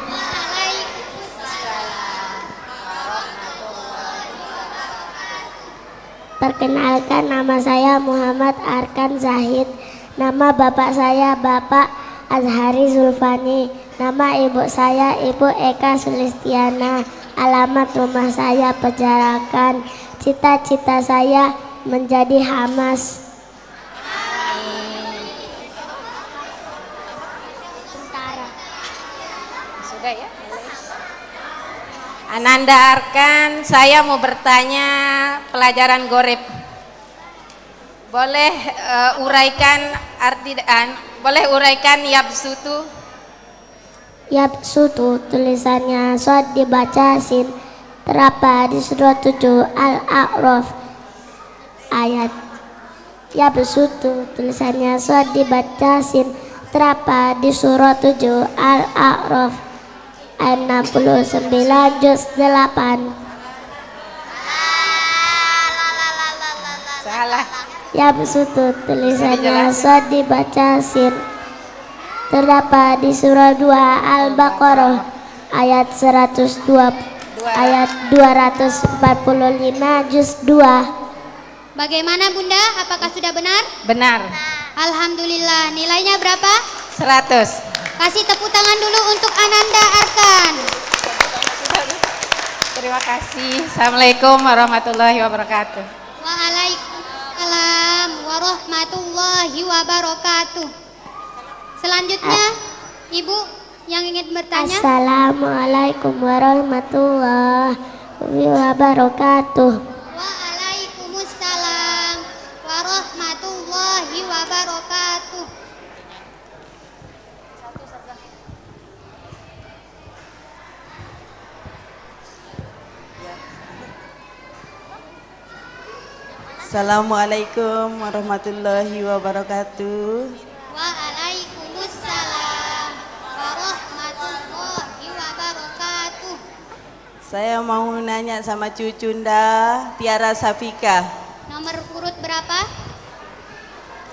[SPEAKER 3] Perkenalkan, nama saya Muhammad Arkan Zahid. Nama bapak saya Bapak Azhari Zulfani. Nama ibu saya Ibu Eka Sulistiana. Alamat rumah saya Pejarakan. Cita-cita saya menjadi Hamas.
[SPEAKER 5] Sudah ya? Ananda Arkan, saya mau bertanya pelajaran gorib. Boleh uraikan arti boleh uraikan yabsutu?
[SPEAKER 3] Yabsutu tulisannya sod dibaca sin, terapa di surah 7 Al-A'raf ayat. Yabsutu tulisannya sod dibaca sin, terapa di surah 7 Al-A'raf ayat 69 juz 8.
[SPEAKER 5] Salah.
[SPEAKER 3] Yabsutu tulisannya sod dibaca sin, terdapat di surah 2 Al-Baqarah ayat 102 ayat 245 juz 2.
[SPEAKER 1] Bagaimana Bunda? Apakah sudah benar?
[SPEAKER 5] Benar.
[SPEAKER 1] Alhamdulillah. Nilainya berapa?
[SPEAKER 5] 100.
[SPEAKER 1] Kasih tepuk tangan dulu untuk Ananda Arkan.
[SPEAKER 5] Terima kasih. Assalamualaikum warahmatullahi wabarakatuh.
[SPEAKER 1] Waalaikumsalam warahmatullahi wabarakatuh. Selanjutnya, Ibu yang ingin bertanya.
[SPEAKER 3] Assalamualaikum warahmatullahi wabarakatuh.
[SPEAKER 1] Waalaikumsalam warahmatullahi wabarakatuh.
[SPEAKER 10] Assalamualaikum warahmatullahi wabarakatuh.
[SPEAKER 1] Waalaikumsalam warahmatullahi wabarakatuh.
[SPEAKER 10] Saya mau nanya sama Cucunda Tiara Safika.
[SPEAKER 1] Nomor urut berapa?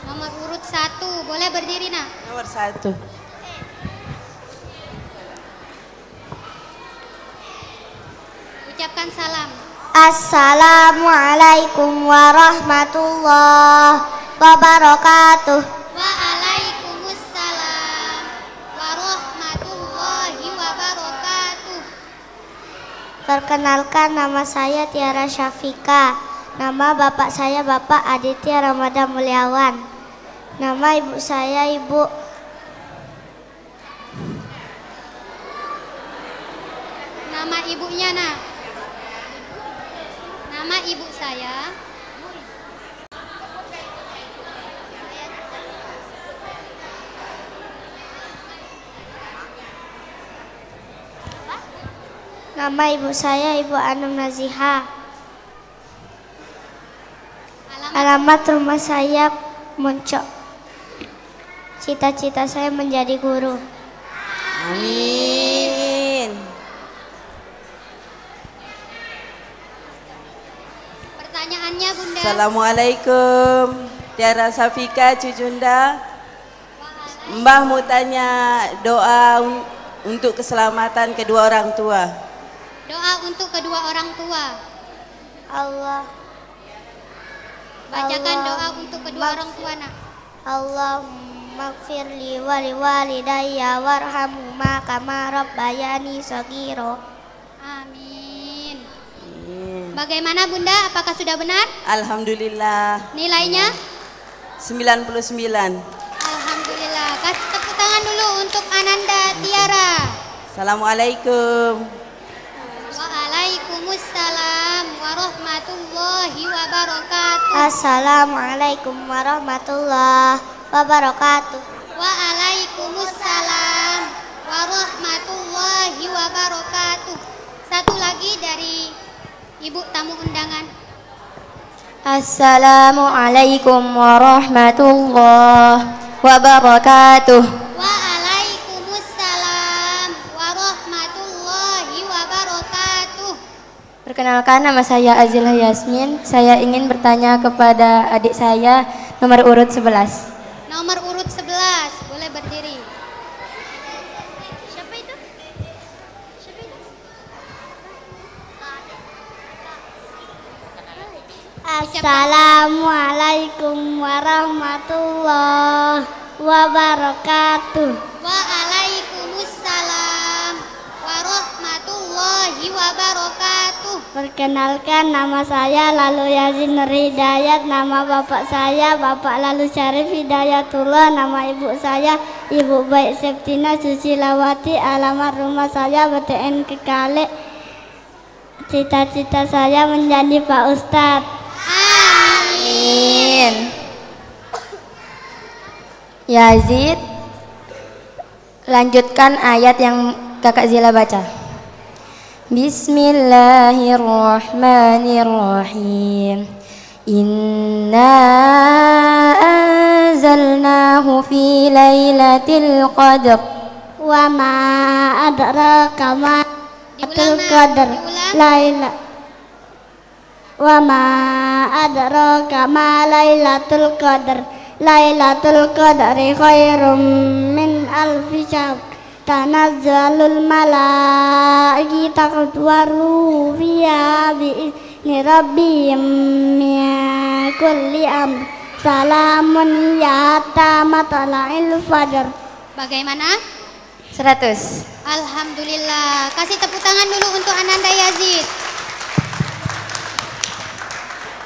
[SPEAKER 1] Nomor urut 1. Boleh berdiri nak?
[SPEAKER 10] Nomor 1.
[SPEAKER 1] Ucapkan salam.
[SPEAKER 3] Assalamualaikum warahmatullahi wabarakatuh.
[SPEAKER 1] Waalaikumsalam warahmatullahi wabarakatuh.
[SPEAKER 3] Perkenalkan, nama saya Tiara Syafika. Nama bapak saya Bapak Aditya Ramadan Mulyawan. Nama ibu saya Ibu
[SPEAKER 1] Nama ibunya, nak. Nama ibu saya
[SPEAKER 3] Ibu Anum Naziha. Alamat rumah saya Moncok. Cita-cita saya menjadi guru.
[SPEAKER 10] Amin.
[SPEAKER 1] Pertanyaannya, Bunda.
[SPEAKER 10] Assalamualaikum. Tiara Safika Cucunda. Mbah mau tanya doa untuk keselamatan kedua orang tua.
[SPEAKER 1] Doa untuk kedua orang tua.
[SPEAKER 3] Allah.
[SPEAKER 1] Bacakan doa untuk kedua orang tua, nak.
[SPEAKER 3] Allahumma gfirli wa liwalidayya warhamhuma kama rabbayani shaghira.
[SPEAKER 1] Amin. Bagaimana, Bunda? Apakah sudah benar?
[SPEAKER 10] Alhamdulillah.
[SPEAKER 1] Nilainya?
[SPEAKER 10] 99.
[SPEAKER 1] Alhamdulillah. Kasih tepuk tangan dulu untuk Ananda Tiara.
[SPEAKER 10] Assalamualaikum.
[SPEAKER 1] Waalaikumsalam warahmatullahi wabarakatuh.
[SPEAKER 3] Assalamualaikum warahmatullahi wabarakatuh.
[SPEAKER 1] Waalaikumsalam warahmatullahi wabarakatuh. Satu lagi dari Ibu tamu undangan.
[SPEAKER 11] Assalamualaikum warahmatullahi wabarakatuh.
[SPEAKER 1] Waalaikumsalam warahmatullahi wabarakatuh.
[SPEAKER 11] Perkenalkan, nama saya Azilah Yasmin. Saya ingin bertanya kepada adik saya nomor urut 11.
[SPEAKER 1] Nomor urut 11, boleh berdiri. Siapa itu? Siapa itu?
[SPEAKER 3] Assalamualaikum warahmatullahi wabarakatuh.
[SPEAKER 1] Waalaikumsalam warahmatullahi wabarakatuh.
[SPEAKER 3] Perkenalkan, nama saya Lalu Yazin Nur Hidayat. Nama bapak saya Bapak Lalu Syarif Hidayatullah. Nama ibu saya Ibu Baik Septina Susilawati. Alamat rumah saya BTN Kekale. Cita-cita saya menjadi Pak Ustadz.
[SPEAKER 11] Amin. Yazid, lanjutkan ayat yang kakak Zila baca. Bismillahirrahmanirrahim. Inna anzalnahu fi lailatul qadr.
[SPEAKER 3] Wa ma adraka ma lailatul qadr. Wa ma adraka ma lailatul qadr. Lailatul qadri khairum min alfi syahr. Tanazzalul malaikatu waruhu fiha bi'izni rabbihim min kulli amr. Salamun ya matla'il fajr.
[SPEAKER 1] Bagaimana?
[SPEAKER 11] 100.
[SPEAKER 1] Alhamdulillah. Kasih tepuk tangan dulu untuk Ananda Yazid.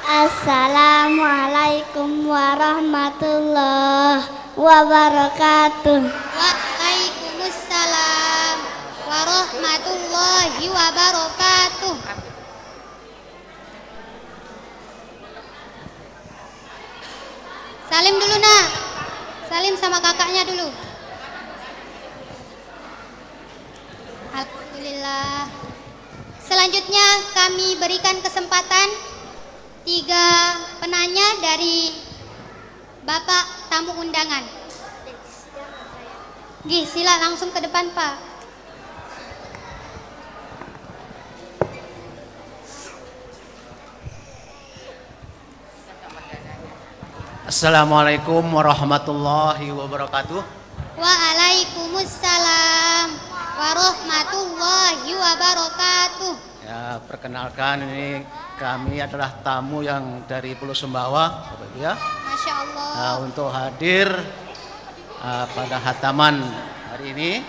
[SPEAKER 3] Assalamualaikum warahmatullahi wabarakatuh.
[SPEAKER 1] Waalaikumsalam warahmatullahi wabarakatuh. Salim dulu, nak. Salim sama kakaknya dulu. Alhamdulillah. Selanjutnya kami berikan kesempatan 3 penanya dari Bapak tamu undangan. Gih, sila langsung ke depan, Pak.
[SPEAKER 12] Assalamualaikum warahmatullahi wabarakatuh.
[SPEAKER 1] Waalaikumsalam warahmatullahi wabarakatuh.
[SPEAKER 12] Ya, perkenalkan, ini kami adalah tamu yang dari Pulau Sumbawa, Bapak Ibu ya.
[SPEAKER 1] Masya Allah.
[SPEAKER 12] Untuk hadir pada khataman hari ini,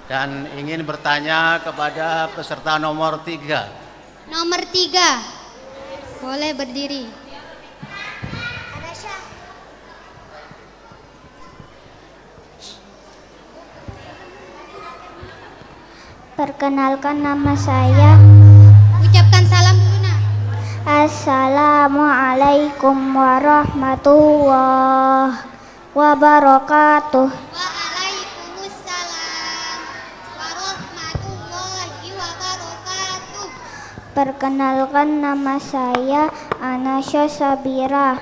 [SPEAKER 12] dan ingin bertanya kepada peserta nomor 3.
[SPEAKER 1] Nomor 3. Boleh berdiri.
[SPEAKER 3] Perkenalkan, nama saya.
[SPEAKER 1] Ucapkan salam dulu, Nak.
[SPEAKER 3] Assalamualaikum warahmatullahi wabarakatuh.
[SPEAKER 1] Waalaikumsalam warahmatullahi wabarakatuh.
[SPEAKER 3] Perkenalkan, nama saya Anasya Sabira.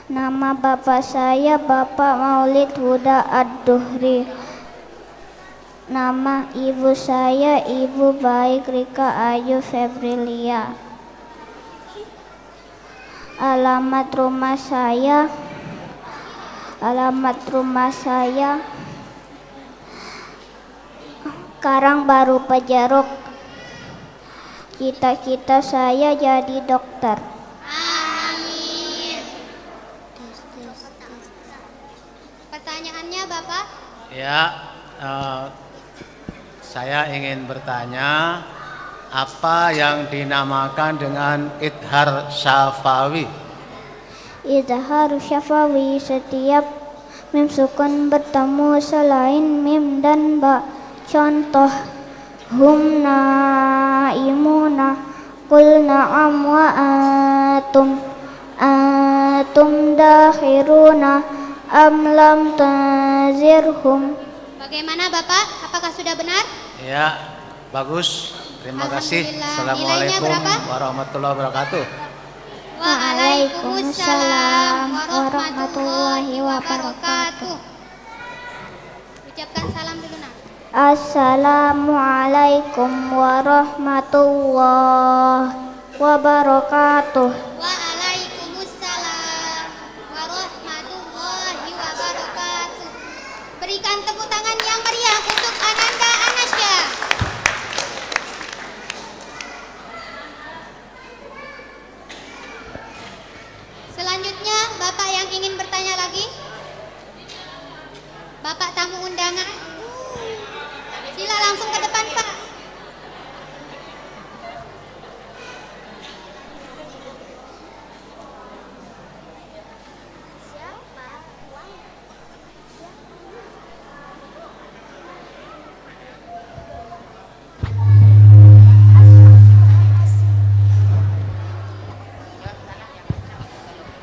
[SPEAKER 3] Nama bapak saya Bapak Maulid Huda Ad-Duhri. Nama ibu saya Ibu Baik Rika Ayu Febrilia. Alamat rumah saya Karangbaru Pejaruk. Cita-cita saya jadi dokter.
[SPEAKER 1] Amin. Pertanyaannya, Bapak?
[SPEAKER 12] Ya, saya ingin bertanya, apa yang dinamakan dengan idhar syafawi?
[SPEAKER 3] Idhar syafawi, setiap mim sukun bertemu selain mim dan ba. Contoh, hum naimuna, qul na'am wa antum dakhiruna am lam tazirhum.
[SPEAKER 1] Bagaimana, Bapak? Apakah sudah benar?
[SPEAKER 12] Ya, bagus. Terima kasih.
[SPEAKER 1] Alhamdulillah.
[SPEAKER 12] Assalamualaikum
[SPEAKER 1] Nilainya berapa?
[SPEAKER 12] warahmatullahi wabarakatuh.
[SPEAKER 1] Waalaikumsalam warahmatullahi wabarakatuh. Ucapkan salam dulu, Nak.
[SPEAKER 3] Assalamualaikum warahmatullahi wabarakatuh.
[SPEAKER 1] Waalaikumsalam warahmatullahi wabarakatuh. Berikan tepuk tangan yang meriah untuk Ananda Anasya. Selanjutnya, Bapak yang ingin bertanya lagi? Bapak tamu undangan? Sila langsung ke depan, Pak.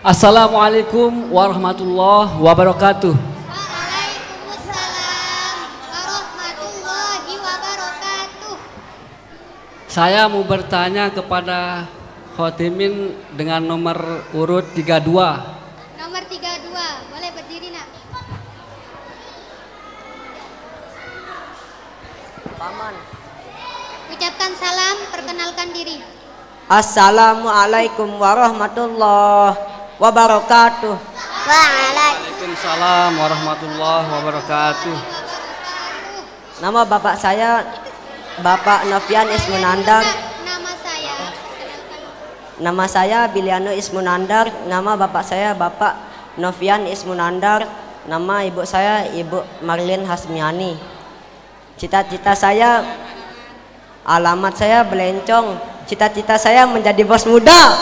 [SPEAKER 13] Assalamualaikum warahmatullahi wabarakatuh.
[SPEAKER 1] Waalaikumsalam warahmatullahi wabarakatuh.
[SPEAKER 13] Saya mau bertanya kepada khotimin dengan nomor urut 32.
[SPEAKER 1] Nomor 32, boleh berdiri, Nak.
[SPEAKER 14] Paman.
[SPEAKER 1] Ucapkan salam, perkenalkan diri.
[SPEAKER 14] Assalamualaikum warahmatullahi wabarakatuh.
[SPEAKER 13] Waalaikumsalam warahmatullahi wabarakatuh.
[SPEAKER 14] Nama bapak saya Bapak Novian Ismunandar. Nama saya Biliano Ismunandar. Nama bapak saya Bapak Novian Ismunandar. Nama ibu saya Ibu Marlin Hasmiani. Cita-cita saya, alamat saya Belencong. Cita-cita saya menjadi bos muda.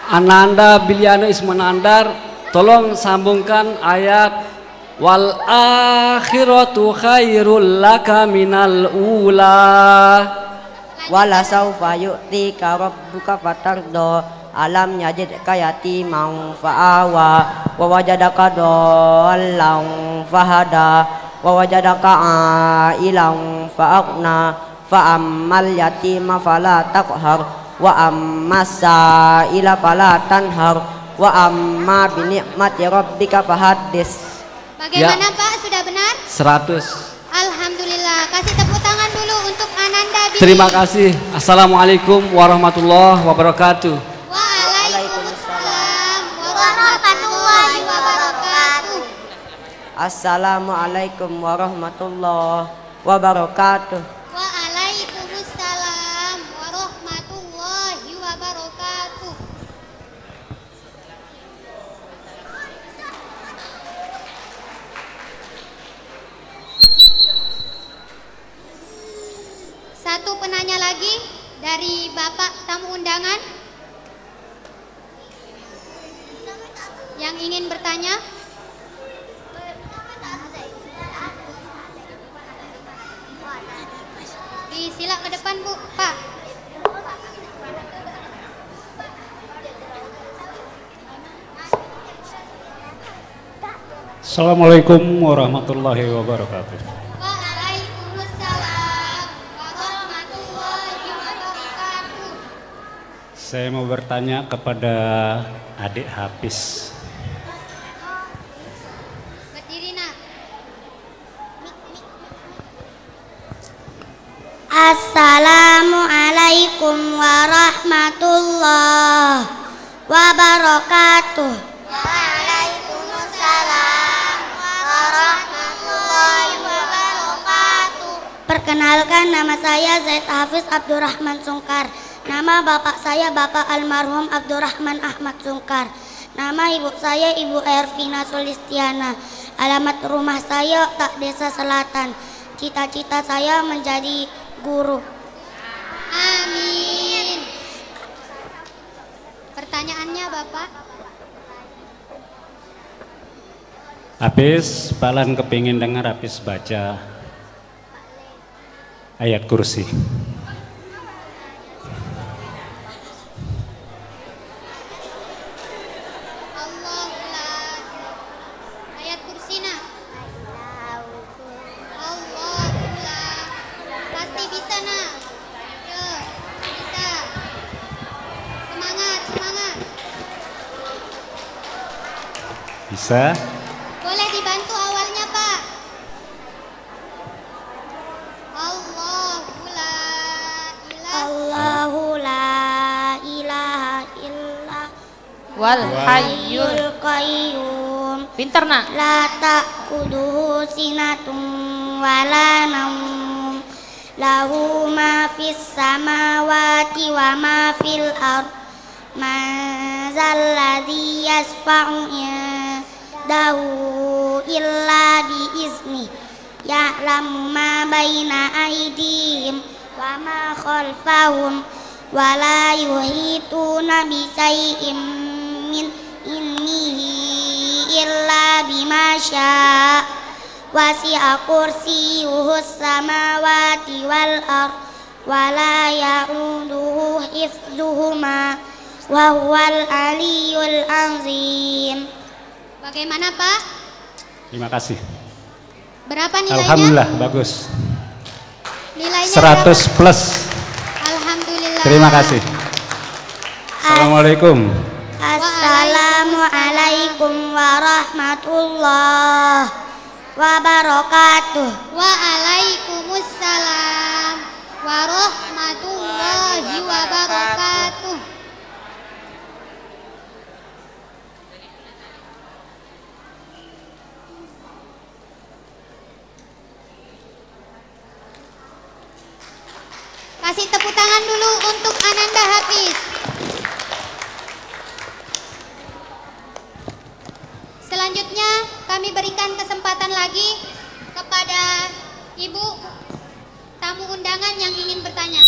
[SPEAKER 13] Ananda Biliano Ismunandar, tolong sambungkan ayat wal akhiratu khairul laka minal ula.
[SPEAKER 14] Wala saufa yu'tika rabbuka fatardo. Alam yajidka yatiman fa'awa wa wajadaka dhallan fahada wa wajadaka ailan fa'aghna fa ammal yatima fala taqhar wa ammas sa'ila fala tanhar wa amma bi ni'mati rabbika fahaddis.
[SPEAKER 1] Bagaimana, Pak? Sudah benar?
[SPEAKER 13] 100.
[SPEAKER 1] Alhamdulillah. Kasih tepuk tangan dulu untuk Ananda Bini.
[SPEAKER 13] Terima kasih. Assalamualaikum warahmatullahi wabarakatuh.
[SPEAKER 1] Waalaikumsalam warahmatullahi wabarakatuh.
[SPEAKER 14] Assalamualaikum warahmatullahi wabarakatuh.
[SPEAKER 1] Waalaikumsalam warahmatullahi wabarakatuh. Satu penanya lagi dari Bapak tamu undangan yang ingin bertanya. Sila ke depan Bu, Pak.
[SPEAKER 15] Assalamualaikum warahmatullahi wabarakatuh.
[SPEAKER 1] Waalaikumsalam warahmatullahi wabarakatuh.
[SPEAKER 15] Saya mau bertanya kepada adik Hafiz.
[SPEAKER 1] Berdiri nak.
[SPEAKER 16] Assalamualaikum warahmatullahi wabarakatuh. Waalaikumsalam warahmatullahi wabarakatuh. Perkenalkan, nama saya Zaid Hafiz Abdurrahman Sungkar. Nama bapak saya Bapak almarhum Abdurrahman Ahmad Sungkar. Nama ibu saya Ibu Ervina Sulistiana. Alamat rumah saya Tak Desa Selatan. Cita-cita saya menjadi guru.
[SPEAKER 1] Amin. Pertanyaannya Bapak.
[SPEAKER 15] Hafiz, Palan kepingin dengar Hafiz baca ayat kursi.
[SPEAKER 1] Ayat kursi nak. Allahullah. Pasti bisa nak. Yo, bisa. Semangat, semangat.
[SPEAKER 15] Bisa?
[SPEAKER 1] Boleh dibantu awalnya Pak.
[SPEAKER 16] Allahu la ilaha illa
[SPEAKER 5] Wal
[SPEAKER 16] hayyul qayyum.
[SPEAKER 5] Pinter nak.
[SPEAKER 16] La ta'khudhuhu sinatun wala naum. Lahu ma fis samawati wa ma fil ard. Man zalladzi yasfa'u indahu illa biizni. Ya'lamu ma baina aydihim wa ma khalfahum wa la yuhituna bi syai'in min ilmihi illa bima syaa. Wasi'a kursiyyuhus samawati wal ard wa la ya'uduhu hifdzuhuma wa huwal aliyyul azim.
[SPEAKER 1] Bagaimana Pak?
[SPEAKER 15] Terima kasih.
[SPEAKER 1] Berapa nilainya?
[SPEAKER 15] Alhamdulillah, bagus.
[SPEAKER 1] Nilainya
[SPEAKER 15] 100 plus.
[SPEAKER 1] Alhamdulillah.
[SPEAKER 15] Terima kasih. Assalamualaikum.
[SPEAKER 16] Assalamualaikum warahmatullahi wabarakatuh.
[SPEAKER 1] Waalaikumsalam warahmatullahi wabarakatuh. Kasih tepuk tangan dulu untuk Ananda Hafiz. Selanjutnya kami berikan kesempatan lagi kepada Ibu tamu undangan yang ingin bertanya.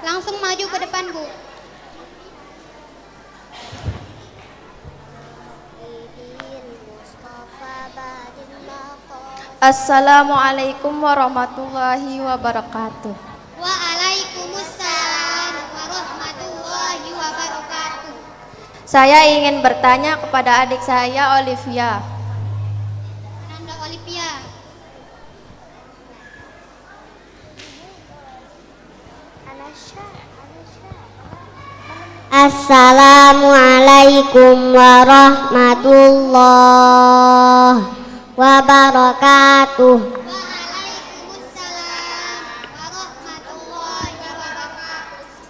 [SPEAKER 1] Langsung maju ke depan Bu.
[SPEAKER 17] Assalamualaikum warahmatullahi wabarakatuh.
[SPEAKER 1] Waalaikumsalam warahmatullahi wabarakatuh.
[SPEAKER 17] Saya ingin bertanya kepada adik saya Olivia.
[SPEAKER 1] Ananda Olivia.
[SPEAKER 16] Assalamualaikum warahmatullahi wabarakatuh.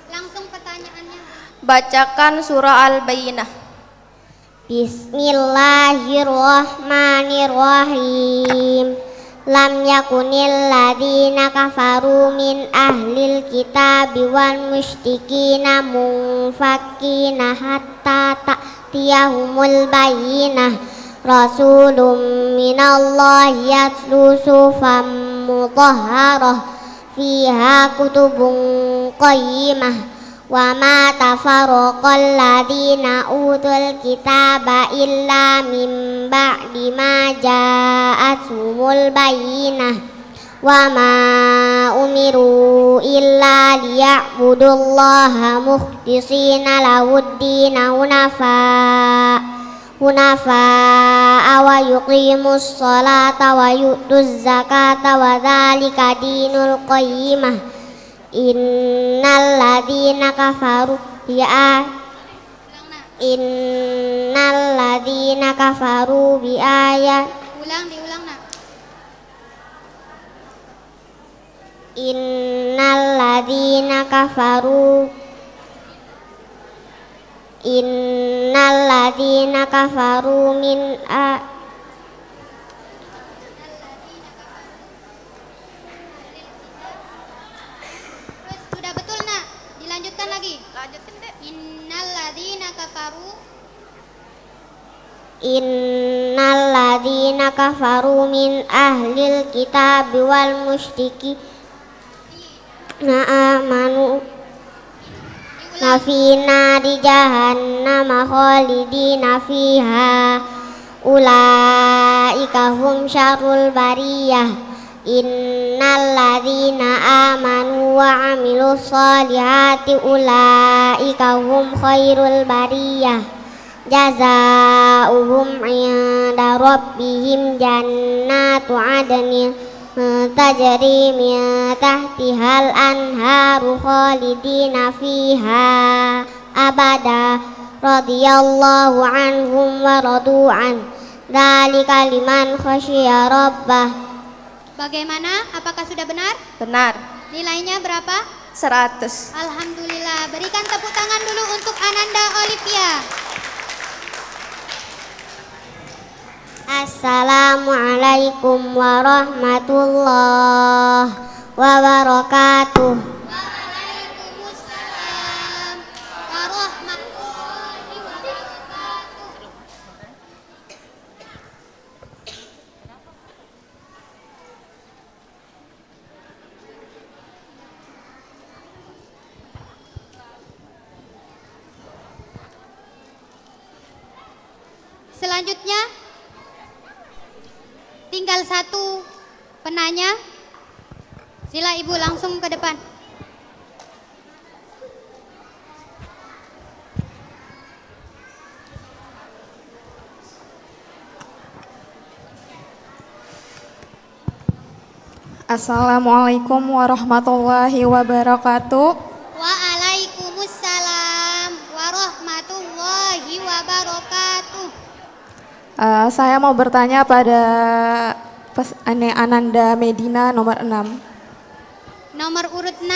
[SPEAKER 1] Langsung pertanyaannya.
[SPEAKER 17] Bacakan surah Al-Bayyinah.
[SPEAKER 16] Bismillahirrahmanirrahim. Lam yakunil ladzina kafaru min ahlil kitabi wal musyrikina munfakkina hatta ta'tiyahumul bayyinah. Rasulun minallahi yatlu sufam mutahharah fiha kutubun qayyimah wa ma tafarraqal ladzina utul kitaba illa min ba'di ma ja'athumul bayyinah wa ma umiru illa liya'budullaha mukhlishina lahud-din hunafa wa yuqimus salata wa yu'tuz zakata wa dzalika dinul qayyimah. Innal ladzina kafaru bi ayat Innal ladzina kafaru min
[SPEAKER 1] Sudah betul nak? Dilanjutkan lagi. Lanjutin deh.
[SPEAKER 16] Innal ladzina kafaru min ahlil kitab wal musyriki amanu nafina di jahannam khalidina fiha ulaika hum syarrul bariyah. Innal ladzina amanu wa amilus solihati ulaika hum khairul bariyah jazaohum 'inda rabbihim jannatu 'adnin tajri min tahtihal anharu khalidina fiha abada radhiyallahu anhum wa radu'an dzalika liman khasyiya rabbah.
[SPEAKER 1] Bagaimana? Apakah sudah benar?
[SPEAKER 17] Benar.
[SPEAKER 1] Nilainya berapa?
[SPEAKER 17] 100.
[SPEAKER 1] Alhamdulillah. Berikan tepuk tangan dulu untuk Ananda Olivia.
[SPEAKER 16] Assalamualaikum warahmatullahi wabarakatuh.
[SPEAKER 1] Waalaikumsalam warahmatullahi wabarakatuh. Selanjutnya tinggal satu penanya. Sila Ibu langsung ke depan.
[SPEAKER 18] Assalamualaikum warahmatullahi wabarakatuh.
[SPEAKER 1] Waalaikumsalam warahmatullahi wabarakatuh.
[SPEAKER 18] Saya mau bertanya pada Ananda Medina nomor 6.
[SPEAKER 1] Nomor urut 6.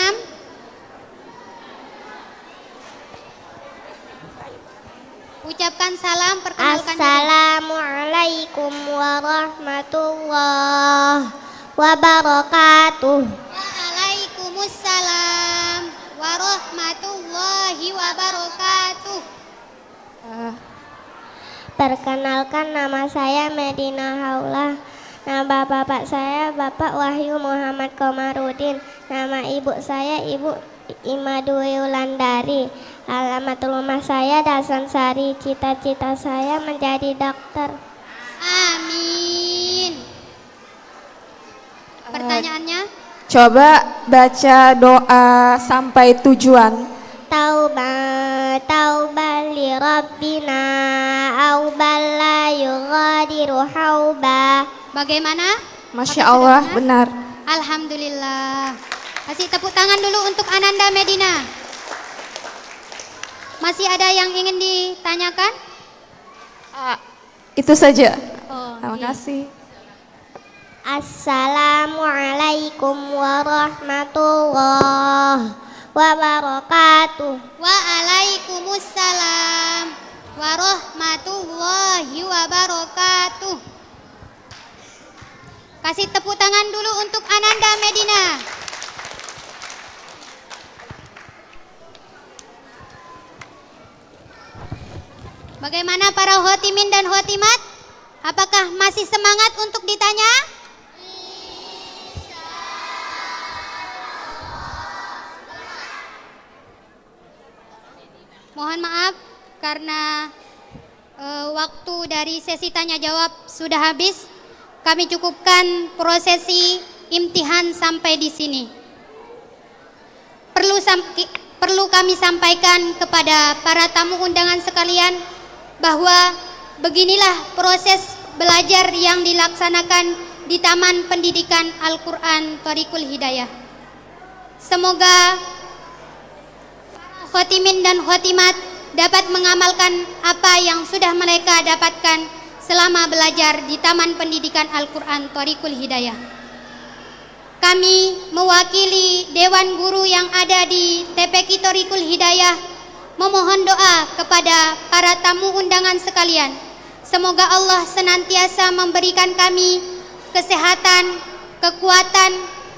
[SPEAKER 1] Ucapkan salam, perkenalkan.
[SPEAKER 16] Assalamualaikum warahmatullahi wabarakatuh.
[SPEAKER 1] Waalaikumsalam warahmatullahi wabarakatuh.
[SPEAKER 16] Perkenalkan, nama saya Medina Haulah. Nama bapak saya Bapak Wahyu Muhammad Komarudin. Nama ibu saya Ibu Imadu Yulandari. Alamat rumah saya Dasansari. Cita-cita saya menjadi dokter.
[SPEAKER 1] Amin. Pertanyaannya?
[SPEAKER 18] Coba baca doa sampai tujuan.
[SPEAKER 16] Taubah li rabbina aubal la yughadiru hauba.
[SPEAKER 1] Bagaimana?
[SPEAKER 18] Masya Allah, benar.
[SPEAKER 1] Alhamdulillah. Kasih tepuk tangan dulu untuk Ananda Medina. Masih ada yang ingin ditanyakan?
[SPEAKER 18] Itu saja. Terima
[SPEAKER 1] iya.
[SPEAKER 18] kasih.
[SPEAKER 16] Assalamualaikum warahmatullahi wabarakatuh.
[SPEAKER 1] Waalaikumsalam warahmatullahi wabarakatuh. Kasih tepuk tangan dulu untuk Ananda Medina. Bagaimana para khotimin dan khotimat? Apakah masih semangat untuk ditanya? Mohon maaf karena waktu dari sesi tanya jawab sudah habis. Kami cukupkan prosesi imtihan sampai di sini. Perlu kami sampaikan kepada para tamu undangan sekalian bahwa beginilah proses belajar yang dilaksanakan di Taman Pendidikan Al-Quran Thariqul Hidayah. Semoga khotimin dan khotimat dapat mengamalkan apa yang sudah mereka dapatkan selama belajar di Taman Pendidikan Al-Quran Thariqul Hidayah. Kami mewakili Dewan Guru yang ada di TPQ Thariqul Hidayah memohon doa kepada para tamu undangan sekalian. Semoga Allah senantiasa memberikan kami kesehatan, kekuatan,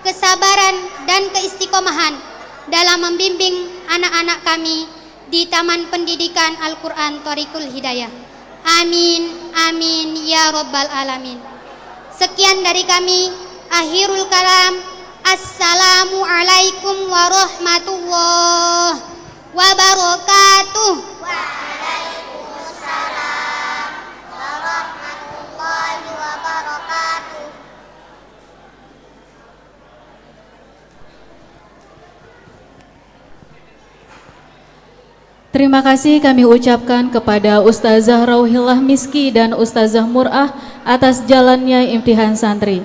[SPEAKER 1] kesabaran, dan keistiqomahan dalam membimbing anak-anak kami di Taman Pendidikan Al-Quran Thariqul Hidayah. Amin, amin, ya Rabbal Alamin. Sekian dari kami, akhirul kalam. Assalamualaikum warahmatullahi wabarakatuh.
[SPEAKER 16] Waalaikumsalam warahmatullahi wabarakatuh.
[SPEAKER 19] Terima kasih kami ucapkan kepada Ustazah Rauhillah Miski dan Ustazah Mur'ah atas jalannya imtihan santri.